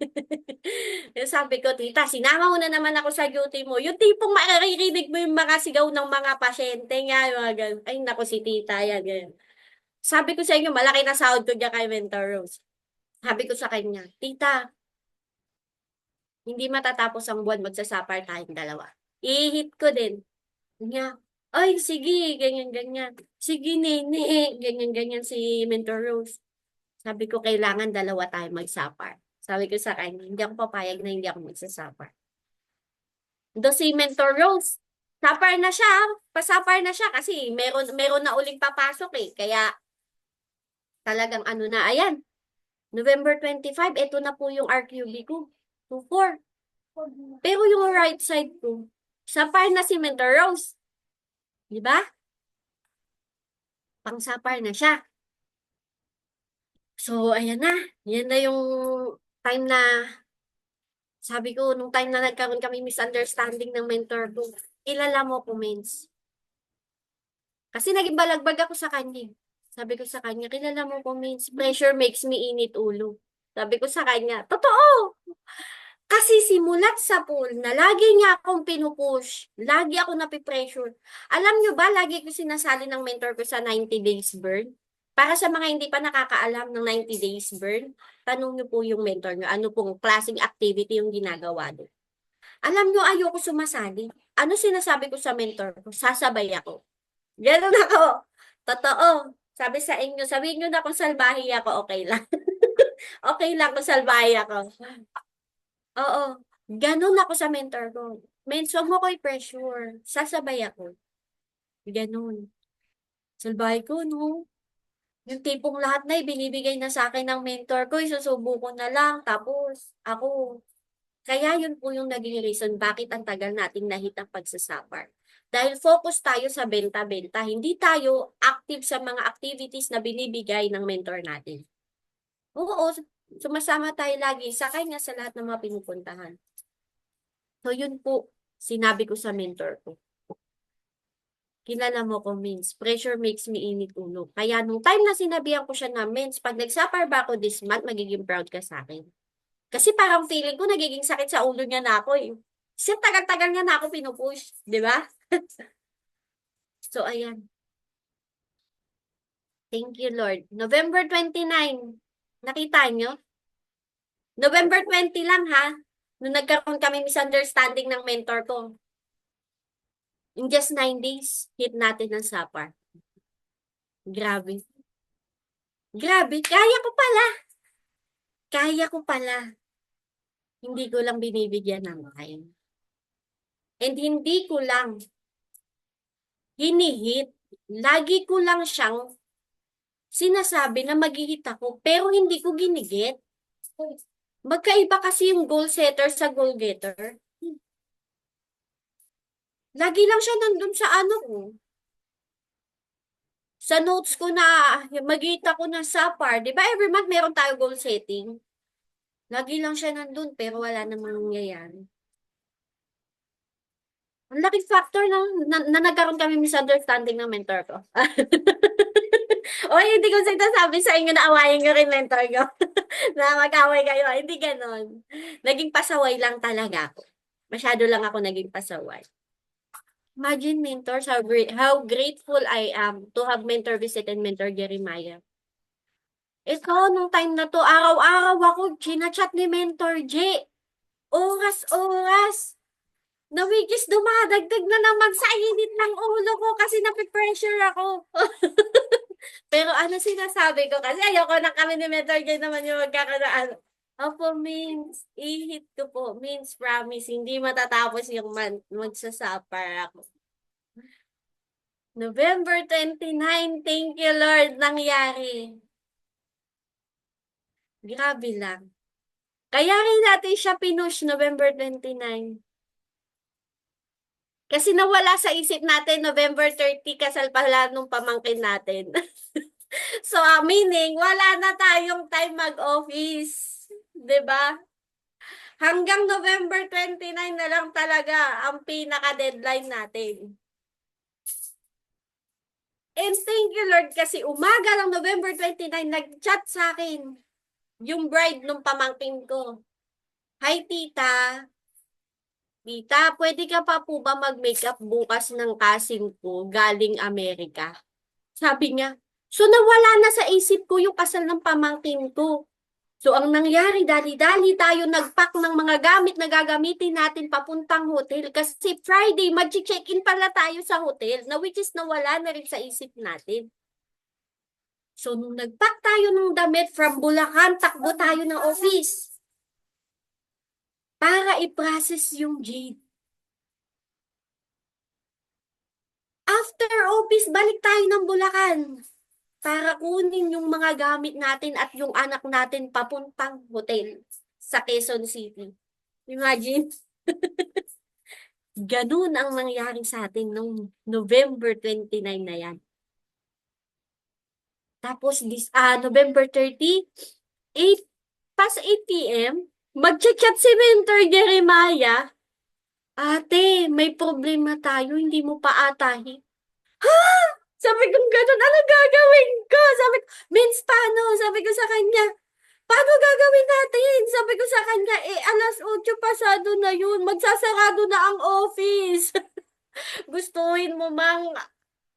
S1: Sabi ko, tita, sinama mo na naman ako sa duty mo. Yung tipong maririnig mo yung mga sigaw ng mga pasyente nga. Yung mga ganun. Ay, naku, si tita yan. Ganun. Sabi ko sa inyo, malaki na sahod ko dyan kay Mentor Rose. Sabi ko sa kanya, tita, hindi matatapos ang buwan, magsasapar tayong dalawa. I-hit ko din. Niya, ay, sige, ganyan-ganyan. Sige, nene, ganyan-ganyan si Mentor Rose. Sabi ko, kailangan dalawa tayo magsapar. Sabi ko sa kanya, hindi ako papayag na hindi ako magsasapar. Do si Mentor Rose, sapar na siya, pasapar na siya kasi meron na uling papasok eh. Kaya talagang ano na, ayan, November 25, ito na po yung RQB ko. 2-4. Pero yung right side ko, sapar na si Mentor Rose. Di ba? Pangsapar na siya. So, ayan na. Yan na yung time na, sabi ko, nung time na nagkaroon kami misunderstanding ng mentor ko, kilala mo ko, mens. Kasi naging balagbag ako sa kanya. Sabi ko sa kanya, kilala mo ko, mens. Pressure makes me init ulo. Sabi ko sa kanya, totoo! Kasi simulat sa pool na lagi niya akong pinupush, lagi ako napipressure. Alam nyo ba, lagi ko sinasali ng mentor ko sa 90 days burn? Para sa mga hindi pa nakakaalam ng 90 days burn, tanong nyo po yung mentor nyo, ano pong klaseng activity yung ginagawa doon. Alam nyo, ayoko sumasali. Ano sinasabi ko sa mentor ko? Sasabay ako. Ganun ako. Totoo. Sabi sa inyo, sabihin nyo na kung salbahe ako, okay lang. Okay lang kung salbahe ako. Oo. Ganun ako sa mentor ko. Men, wag mo ko i-pressure. Sasabay ako. Ganun. Salbahe ko, no? Yung tipong lahat na ibinibigay na sa akin ng mentor ko, isusubo ko na lang. Tapos, ako. Kaya yun po yung naging reason bakit ang tagal nating nahit ang pagsasapar. Dahil focus tayo sa benta-benta, hindi tayo active sa mga activities na binibigay ng mentor natin. Oo, sumasama tayo lagi sa kanya sa lahat ng mga pinupuntahan. So, yun po, sinabi ko sa mentor ko. Kilala mo ko, Mins. Pressure makes me init ulo. Kaya nung time na sinabihan ko siya na, Mins, pag nagsapar ba ako this month, magiging proud ka sa akin. Kasi parang feeling ko nagiging sakit sa ulo niya na ako eh. Kasi tagal-tagal niya na ako pinupush, di ba? So, ayan. Thank you, Lord. November 29. Nakita nyo? November 20 lang ha. Nung nagkaroon kami misunderstanding ng mentor ko. In just 9 days, hit natin ng SAPAR. Grabe. Grabe. Kaya ko pala. Kaya ko pala. Hindi ko lang binibigyan ng time. And hindi ko lang hinihit. Lagi ko lang siyang sinasabi na mag-hit ako, pero hindi ko ginigit. Magkaiba kasi yung goal setter sa goal getter. Lagi lang siya nandun sa ano ko. Sa notes ko na mag-hit ako ng SAPAR. Di ba every month meron tayo goal setting? Lagi lang siya nandun, pero wala namang nangyayari. Ang laking factor na nagkaroon kami misunderstanding ng mentor ko. Oy, hindi ko sinasabi sa inyo na awayin ko rin mentor ko. Na mag-away kayo. Hindi ganon. Naging pasaway lang talaga ako. Masyado lang ako naging pasaway. Imagine, mentors, how grateful I am to have mentor visit and mentor Jeremiah. Ito, nung time na to, araw-araw ako chinachat ni Mentor J. Oras-oras. Na which is dumadagdag na naman sa init ng ulo ko kasi napipressure ako. Pero ano sinasabi ko kasi ayoko na kami ni Mentor J naman yung magkakaroon. Opo, means, ihit ko po. Means, promise, hindi matatapos yung month. Magsasapar ako. November 29, thank you Lord, nangyari. Grabe lang. Kaya rin natin siya pinush November 29. Kasi nawala sa isip natin November 30 kasal pala nung pamangkin natin. So, meaning, wala na tayong time mag-office. 'Di ba? Hanggang November 29 na lang talaga ang pinaka-deadline natin. And thank you Lord kasi umaga ng November 29, nag-chat sa akin yung bride nung pamangkin ko. Hi tita, tita, pwede ka pa po ba mag-makeup bukas ng kasing ko galing Amerika? Sabi niya, so nawala na sa isip ko yung kasal ng pamangkin ko. So ang nangyari, dali-dali tayo nag-pack ng mga gamit na gagamitin natin papuntang hotel. Kasi Friday, mag-check-in pala tayo sa hotel na which is nawala na rin sa isip natin. So nung nag-pack tayo ng damit from Bulacan, takbo tayo ng office para i-process yung jade. After office, balik tayo ng Bulacan para kunin yung mga gamit natin at yung anak natin papuntang hotel sa Quezon City. Imagine, ganun ang nangyari sa atin noong November 29 na yan. Tapos, November 30, 8, past 8 p.m., mag-chat si Mentor Jeremiah. Ate, may problema tayo, hindi mo pa atahin. Ha? Sabi ko ganun, ano gagawin ko? Sabi ko, Mins, paano? Sabi ko sa kanya, paano gagawin natin? Sabi ko sa kanya, alas 8 pasado na yun, magsasarado na ang office. Gustuhin mo mang,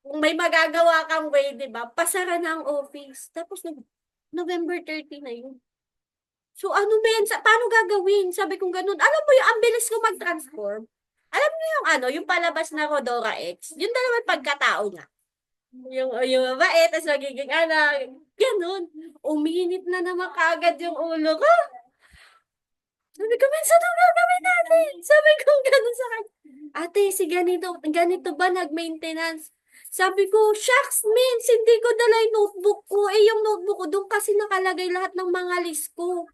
S1: kung may magagawa kang way, di ba? Pasara na ang office. Tapos, November 30 na yun. So, ano men, paano gagawin? Sabi ko ganun. Alam mo yung, ang bilis ko mag-transform. Alam mo yung ano, yung palabas na Rodora X, yun naman pagkatao niya. Yung mabait, tapos magiging ganun. Uminit na naman kaagad yung ulo ko. Sabi ko, minsan ang gagawin natin? Sabi ko ganun sa kanya. Ate, si ganito ba nag-maintenance? Sabi ko, shucks, mins, hindi ko dala yung notebook ko. Yung notebook ko, doon kasi nakalagay lahat ng mga list ko.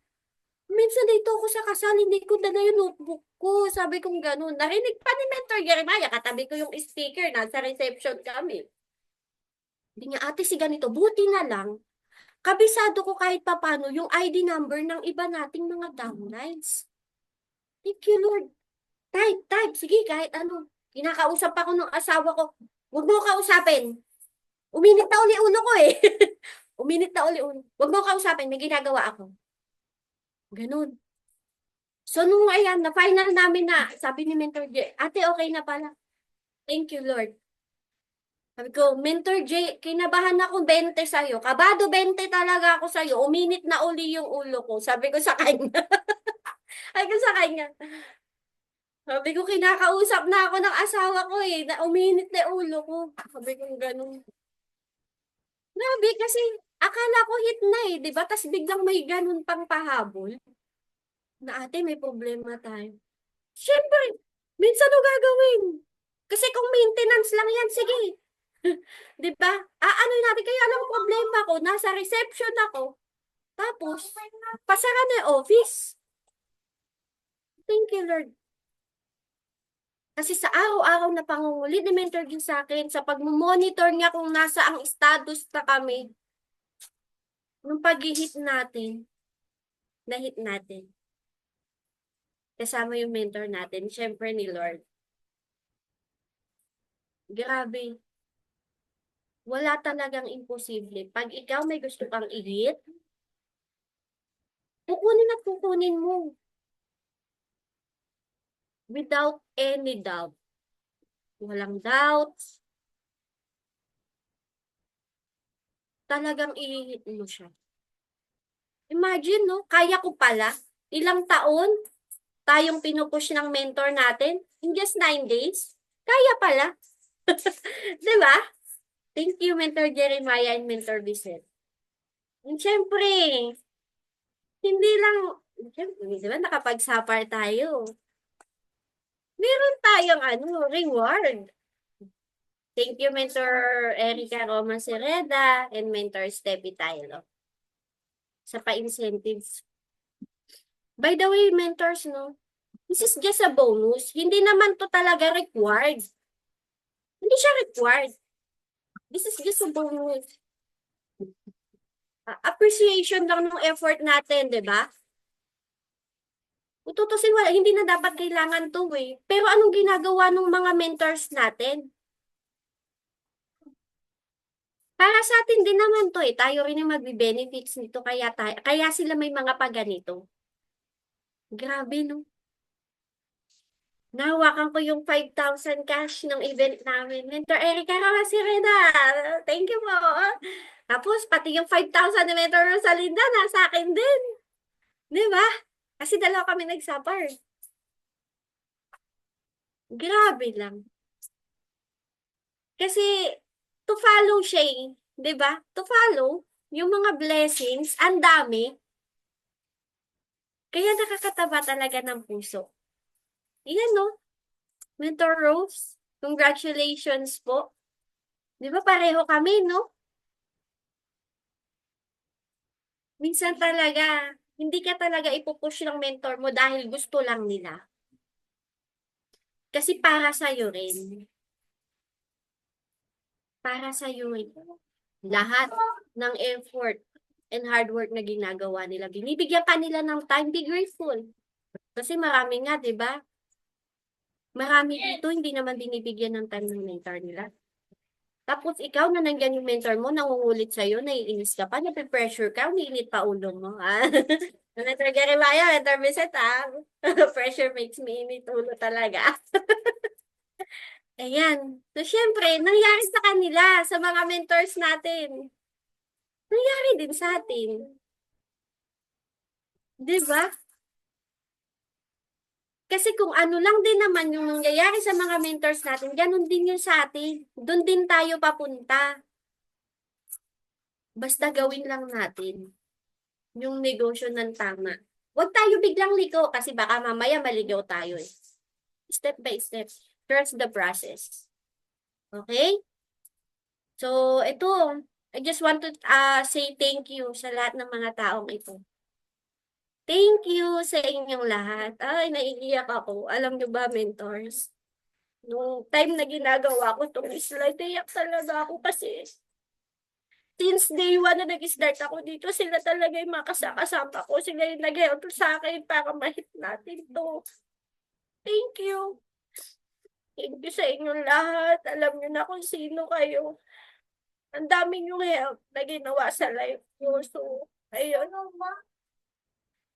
S1: Minsan dito ako sa kasal, hindi ko dala yung notebook ko. Sabi ko ganun. Narinig pa ni Mentor Jeremiah, katabi ko yung speaker, nasa reception kami. Hindi niya, ate, si ganito, buti na lang. Kabisado ko kahit papano yung ID number ng iba nating mga downlines. Thank you, Lord. Type. Sige, kahit ano. Kinakausap ako ng asawa ko. Huwag mo kausapin. Uminit na uli ulo ko eh. Uminit na uli ulo. Huwag mo kausapin, may ginagawa ako. Ganun. So, nung ayan, na final namin na, sabi ni Mentor J, ate, okay na pala. Thank you, Lord. Sabi ko, Mentor J, kinabahan ako 20 sa'yo. Kabado 20 talaga ako sa'yo. Uminit na uli yung ulo ko. Sabi ko sa kanya. Sabi ko sa kanya. Sabi ko, kinakausap na ako ng asawa ko eh. Na uminit na ulo ko. Sabi ko, ganun. Grabe, kasi akala ko hit na eh, di ba? Tapos biglang may ganun pang pahabol. Na ate, may problema tayo. Siyempre, minsan ano gagawin? Kasi kung maintenance lang yan, sige. Di ba? Ano natin, kaya alam mo problema ko, nasa reception ako. Tapos, pasara na yung office. Thank you, Lord. Kasi sa araw-araw na pangungulit ni Mentor din sa akin, sa pag-monitor niya kung nasa ang status na kami, nung pag-hit natin, na-hit natin. Kasama yung mentor natin, syempre ni Lord. Grabe. Wala talagang imposible. Pag ikaw may gusto kang i-hit, kukunin at kukunin mo. Without any doubt. Walang doubts. Talagang i-hit mo siya. Imagine, no? Kaya ko pala. Ilang taon tayong pinupush ng mentor natin. In just 9 days. Kaya pala. Diba? Thank you, Mentor Jeremiah and Mentor Vicente. And syempre, hindi lang, syempre, di ba, nakapag-sapar tayo. Meron tayong reward. Thank you, Mentor Erica Roman Sereda and Mentor Steffi Taylor sa pa-incentives. By the way, mentors, no, this is just a bonus. Hindi naman to talaga required. Hindi siya required. This is just a bonus. Appreciation lang ng effort natin, di ba? Kung tutusin, wala, hindi na dapat kailangan to eh. Pero anong ginagawa ng mga mentors natin? Para sa atin din naman to eh. Tayo rin yung magbe-benefits nito kaya sila may mga paganito. Grabe no. Nahawakan ko yung 5,000 cash ng event namin. Mentor Erica Ramasirena, thank you po. Tapos pati yung 5,000 ni Mentor Rosalinda nasa akin din. Di ba? Kasi dalawa kami nagsapar. Grabe lang. Kasi to follow siya eh. Di ba? To follow yung mga blessings, ang dami. Kaya nakakataba talaga ng puso. Iyan no, Mentor Rose, congratulations po. Di ba pareho kami, no? Minsan talaga, hindi ka talaga ipupush ng mentor mo dahil gusto lang nila. Kasi para sa'yo rin. Para sa'yo rin. Lahat ng effort and hard work na ginagawa nila. Binibigyan ka nila ng time, be grateful. Kasi marami nga, di ba? Marami dito, hindi naman binibigyan ng time ng mentor nila. Tapos ikaw na nandiyan yung mentor mo, nangungulit sa'yo, naiinis ka pa, nape-pressure ka, umiinit pa ulo mo. Mentor Jeremiah, Mentor Vicente, pressure makes me init ulo talaga. Ayan. So, syempre, nangyari sa kanila, sa mga mentors natin. Nangyari din sa atin. Di ba? Kasi kung ano lang din naman yung nangyayari sa mga mentors natin, ganun din yun sa atin. Doon din tayo papunta. Basta gawin lang natin yung negosyo ng tama. Huwag tayo biglang liko kasi baka mamaya maligaw tayo eh. Step by step. Trust the process. Okay? So, ito, I just want to say thank you sa lahat ng mga taong ito. Thank you sa inyong lahat. Ay, naiiyak ako. Alam nyo ba, mentors? Nung time na ginagawa ko itong slide, iyak talaga ako kasi since day one na nag-start ako dito, sila talaga yung makasama ko. Sila yung nag-help sa akin para ma-hit natin to. Thank you. Thank you sa inyong lahat. Alam niyo na kung sino kayo. Ang dami yung help na ginawa sa life ko. So, ayun.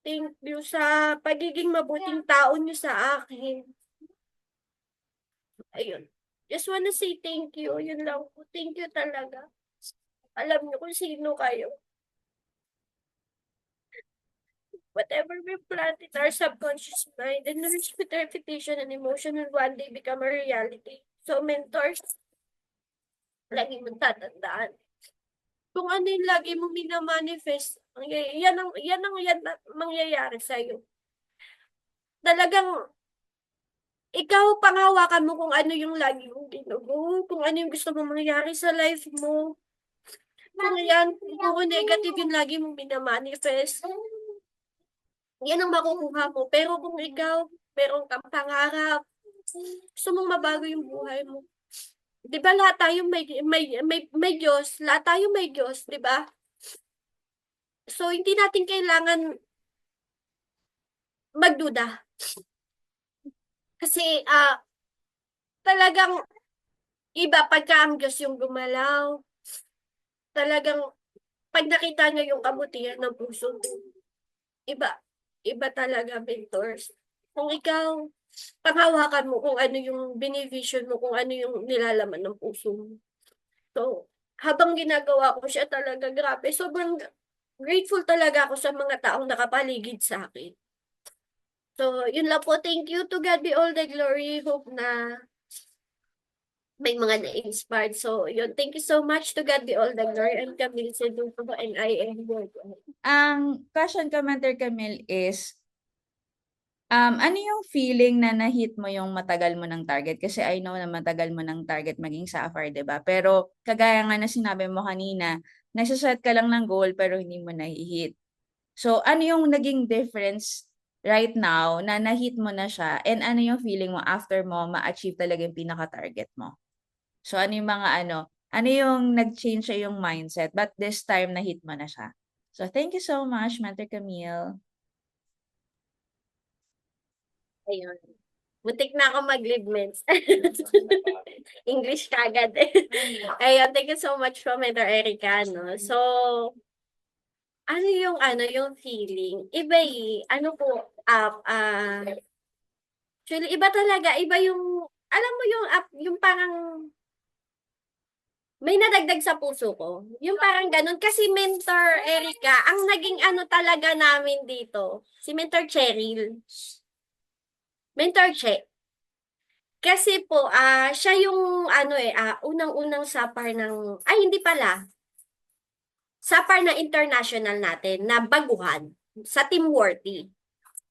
S1: thank you sa pagiging mabuting tao niyo sa akin. Ayun. Just wanna say thank you. Yun lang po. Thank you talaga. Alam niyo kung sino kayo. Whatever we plant in our subconscious mind and nourish with repetition and emotion will one day become a reality. So, mentors, lagi mong tatandaan. Kung ano yung lagi mo minamanifest, yan ang mangyayari sa'yo. Talagang, ikaw panghawakan mo kung ano yung lagi mong ginugo, kung ano yung gusto mong mangyari sa life mo. Kung negative yung lagi mong minamanifest, yan ang makukuha mo. Pero kung ikaw, meron kang pangarap, gusto mong mabago yung buhay mo. 'Di ba lahat tayo may Diyos, lahat tayo may Diyos, 'di ba? So hindi natin kailangan magduda. Kasi talagang iba pagka ang Diyos yung gumalaw. Talagang pag nakita niya yung kabutihan ng puso mo, iba iba talaga, mentors. Kung ikaw panghawakan mo kung ano yung binivision mo, kung ano yung nilalaman ng puso mo. So, habang ginagawa ko siya talaga, grabe, sobrang grateful talaga ako sa mga taong nakapaligid sa akin. So, yun lang po. Thank you. To God be all the glory. Hope na may mga na-inspired. So, yun. Thank you so much. To God be all the glory. I'm Camille Seduto and I am your God.
S2: Ang question ko, Mentor Camille, is, ano yung feeling na na-hit mo yung matagal mo ng target? Kasi I know na matagal mo ng target maging Sapphire, di ba? Pero kagaya nga na sinabi mo kanina, nasa-set ka lang ng goal pero hindi mo na-hit. So, ano yung naging difference right now na na-hit mo na siya, and ano yung feeling mo after mo ma-achieve talaga yung pinaka-target mo? So, ano yung mga ano yung nag-change sa yung mindset, but this time na-hit mo na siya? So, thank you so much, Mentor Camille.
S1: Ayun. Butik na ako mag-leave meds. English kagad eh. Ayun, thank you so much po, Mentor Erica, no? So, yung feeling? Iba eh. Ano po, actually, iba talaga. Iba yung, alam mo yung parang, may nadagdag sa puso ko. Yung parang ganun. Kasi Mentor Erica, ang naging ano talaga namin dito, si Mentor Cheryl. Mentor Che. Kasi po, siya yung unang-unang sapar ng, ay hindi pala, sapar na international natin na baguhan sa Team Worthy.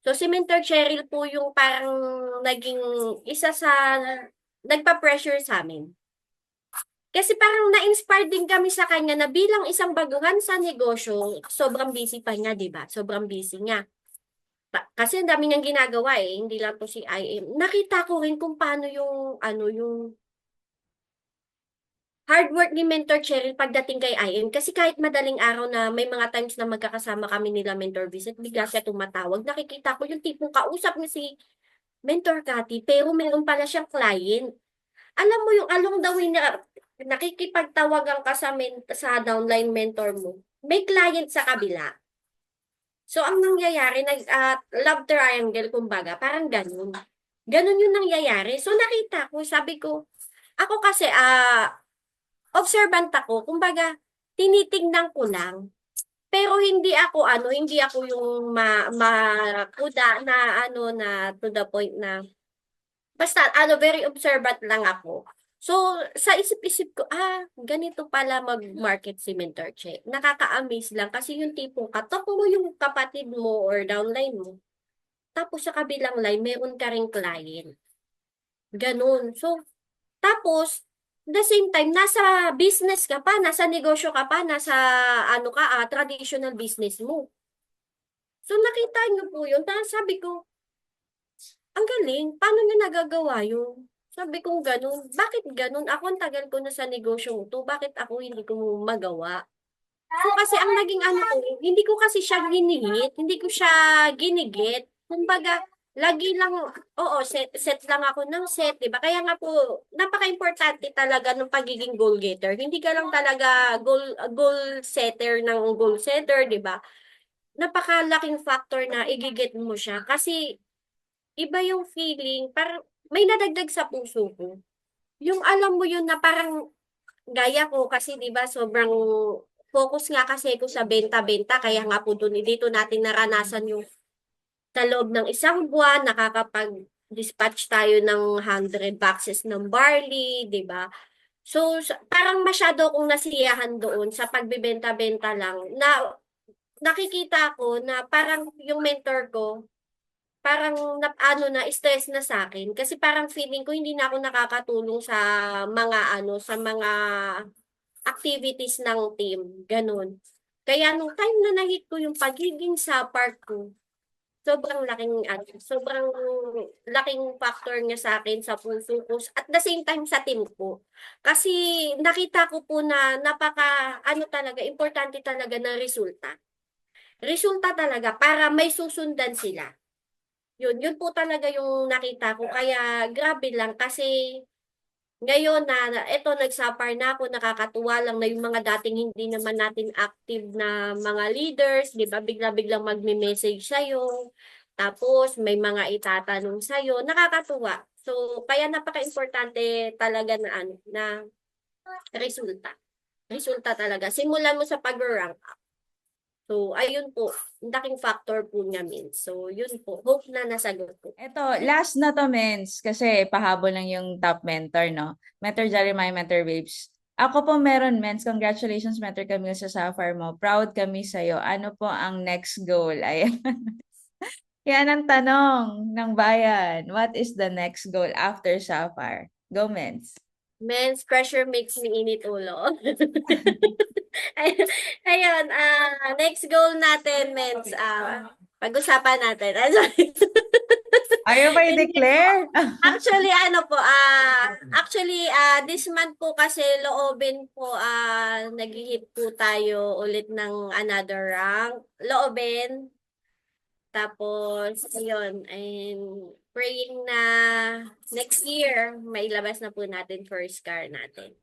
S1: So si Mentor Cheryl po yung parang naging isa sa nagpa-pressure sa amin. Kasi parang na-inspired din kami sa kanya na bilang isang baguhan sa negosyo, sobrang busy pa niya, di ba? Sobrang busy niya. Kasi ang dami niyang ginagawa eh, hindi lang to si IM. Nakita ko rin kung paano yung hard work ni Mentor Cheryl pagdating kay IM. Kasi kahit madaling araw na may mga times na magkakasama kami nila Mentor Visit, bigla siya tumatawag. Nakikita ko yung tipong kausap niya si Mentor Cathy, pero meron pala siyang client. Alam mo yung along the way na nakikipagtawagan ka sa downline mentor mo, may client sa kabila. So, ang nangyayari, love triangle, kumbaga, parang ganun. Ganun yung nangyayari. So, nakita ko, sabi ko, ako kasi, observant ako, kumbaga, tinitingnan ko lang. Pero hindi ako yung kuda na to the point na, basta, very observant lang ako. So, sa isip-isip ko, ganito pala mag-market si Mentor Che. Nakaka-amaze lang kasi yung tipong katok mo yung kapatid mo or downline mo. Tapos sa kabilang line, meron ka ring client. Ganun. So, tapos, the same time, nasa business ka pa, nasa negosyo ka pa, nasa traditional business mo. So, nakita niyo po yun. Tapos sabi ko, ang galing, paano niya nagagawa yun? Sabi ko ganun, bakit ganun? Ako ang tagal ko na sa negosyong to, bakit ako hindi ko magawa? So kasi ang naging ko, hindi ko kasi siya ginihit, hindi ko siya ginigit. Kumbaga, lagi lang, oo, set lang ako ng set, di ba? Kaya nga po, napaka-importante talaga ng pagiging goal getter. Hindi ka lang talaga goal setter ng goal setter, di ba? napakalaking factor na igigit mo siya. Kasi iba yung feeling, parang may nadagdag sa puso ko. Yung alam mo yun na parang gaya ko kasi 'di ba sobrang focus nga kasi ko sa benta-benta kaya nga po dito natin naranasan yung sa loob ng isang buwan nakakapag-dispatch tayo ng 100 boxes ng barley, 'di ba? So parang masyado akong nasiyahan doon sa pagbebenta-benta lang na nakikita ko na parang yung mentor ko parang ano na stress na sa akin kasi parang feeling ko hindi na ako nakakatulong sa mga sa mga activities ng team, ganun. Kaya nung time na na-hit ko yung pagiging sa part ko, sobrang laking factor niya sa akin sa puso ko at the same time sa team ko. Kasi nakita ko po na napaka talaga importante talaga ng resulta. Resulta talaga para may susundan sila. Yun po talaga yung nakita ko. Kaya grabe lang kasi ngayon na eto nag-suffer na ako, nakakatuwa lang na yung mga dating hindi naman natin active na mga leaders, 'di ba? Bigla-biglang magme-message sa'yo, tapos may mga itatanong sa'yo, nakakatuwa. So, kaya napaka-importante talaga na na resulta. Resulta talaga. Simulan mo sa pag-rank. So, ayun po, ang laking factor po niya, Min. So, yun po. Hope na nasagot ko.
S2: Eto, last na to, Mens, kasi pahabol lang yung top mentor, no? Mentor Jeremiah, Mentor Babes. Ako po meron, Mens. Congratulations, Mentor Camille, sa Sapphire mo. Proud kami sa'yo. Ano po ang next goal? Ayan. Yan ang tanong ng bayan. What is the next goal after Sapphire? Go, Mens.
S1: Men's pressure makes me init ulo. Ayun, next goal natin, Men's, pag-usapan natin.
S2: Ayaw pa
S1: Hindi po.
S2: i-declare?
S1: Actually, this month po kasi loobin po, naghihit po tayo ulit ng another rank. Loobin. Tapos, ayun, and praying na next year, mailabas na po natin first car natin.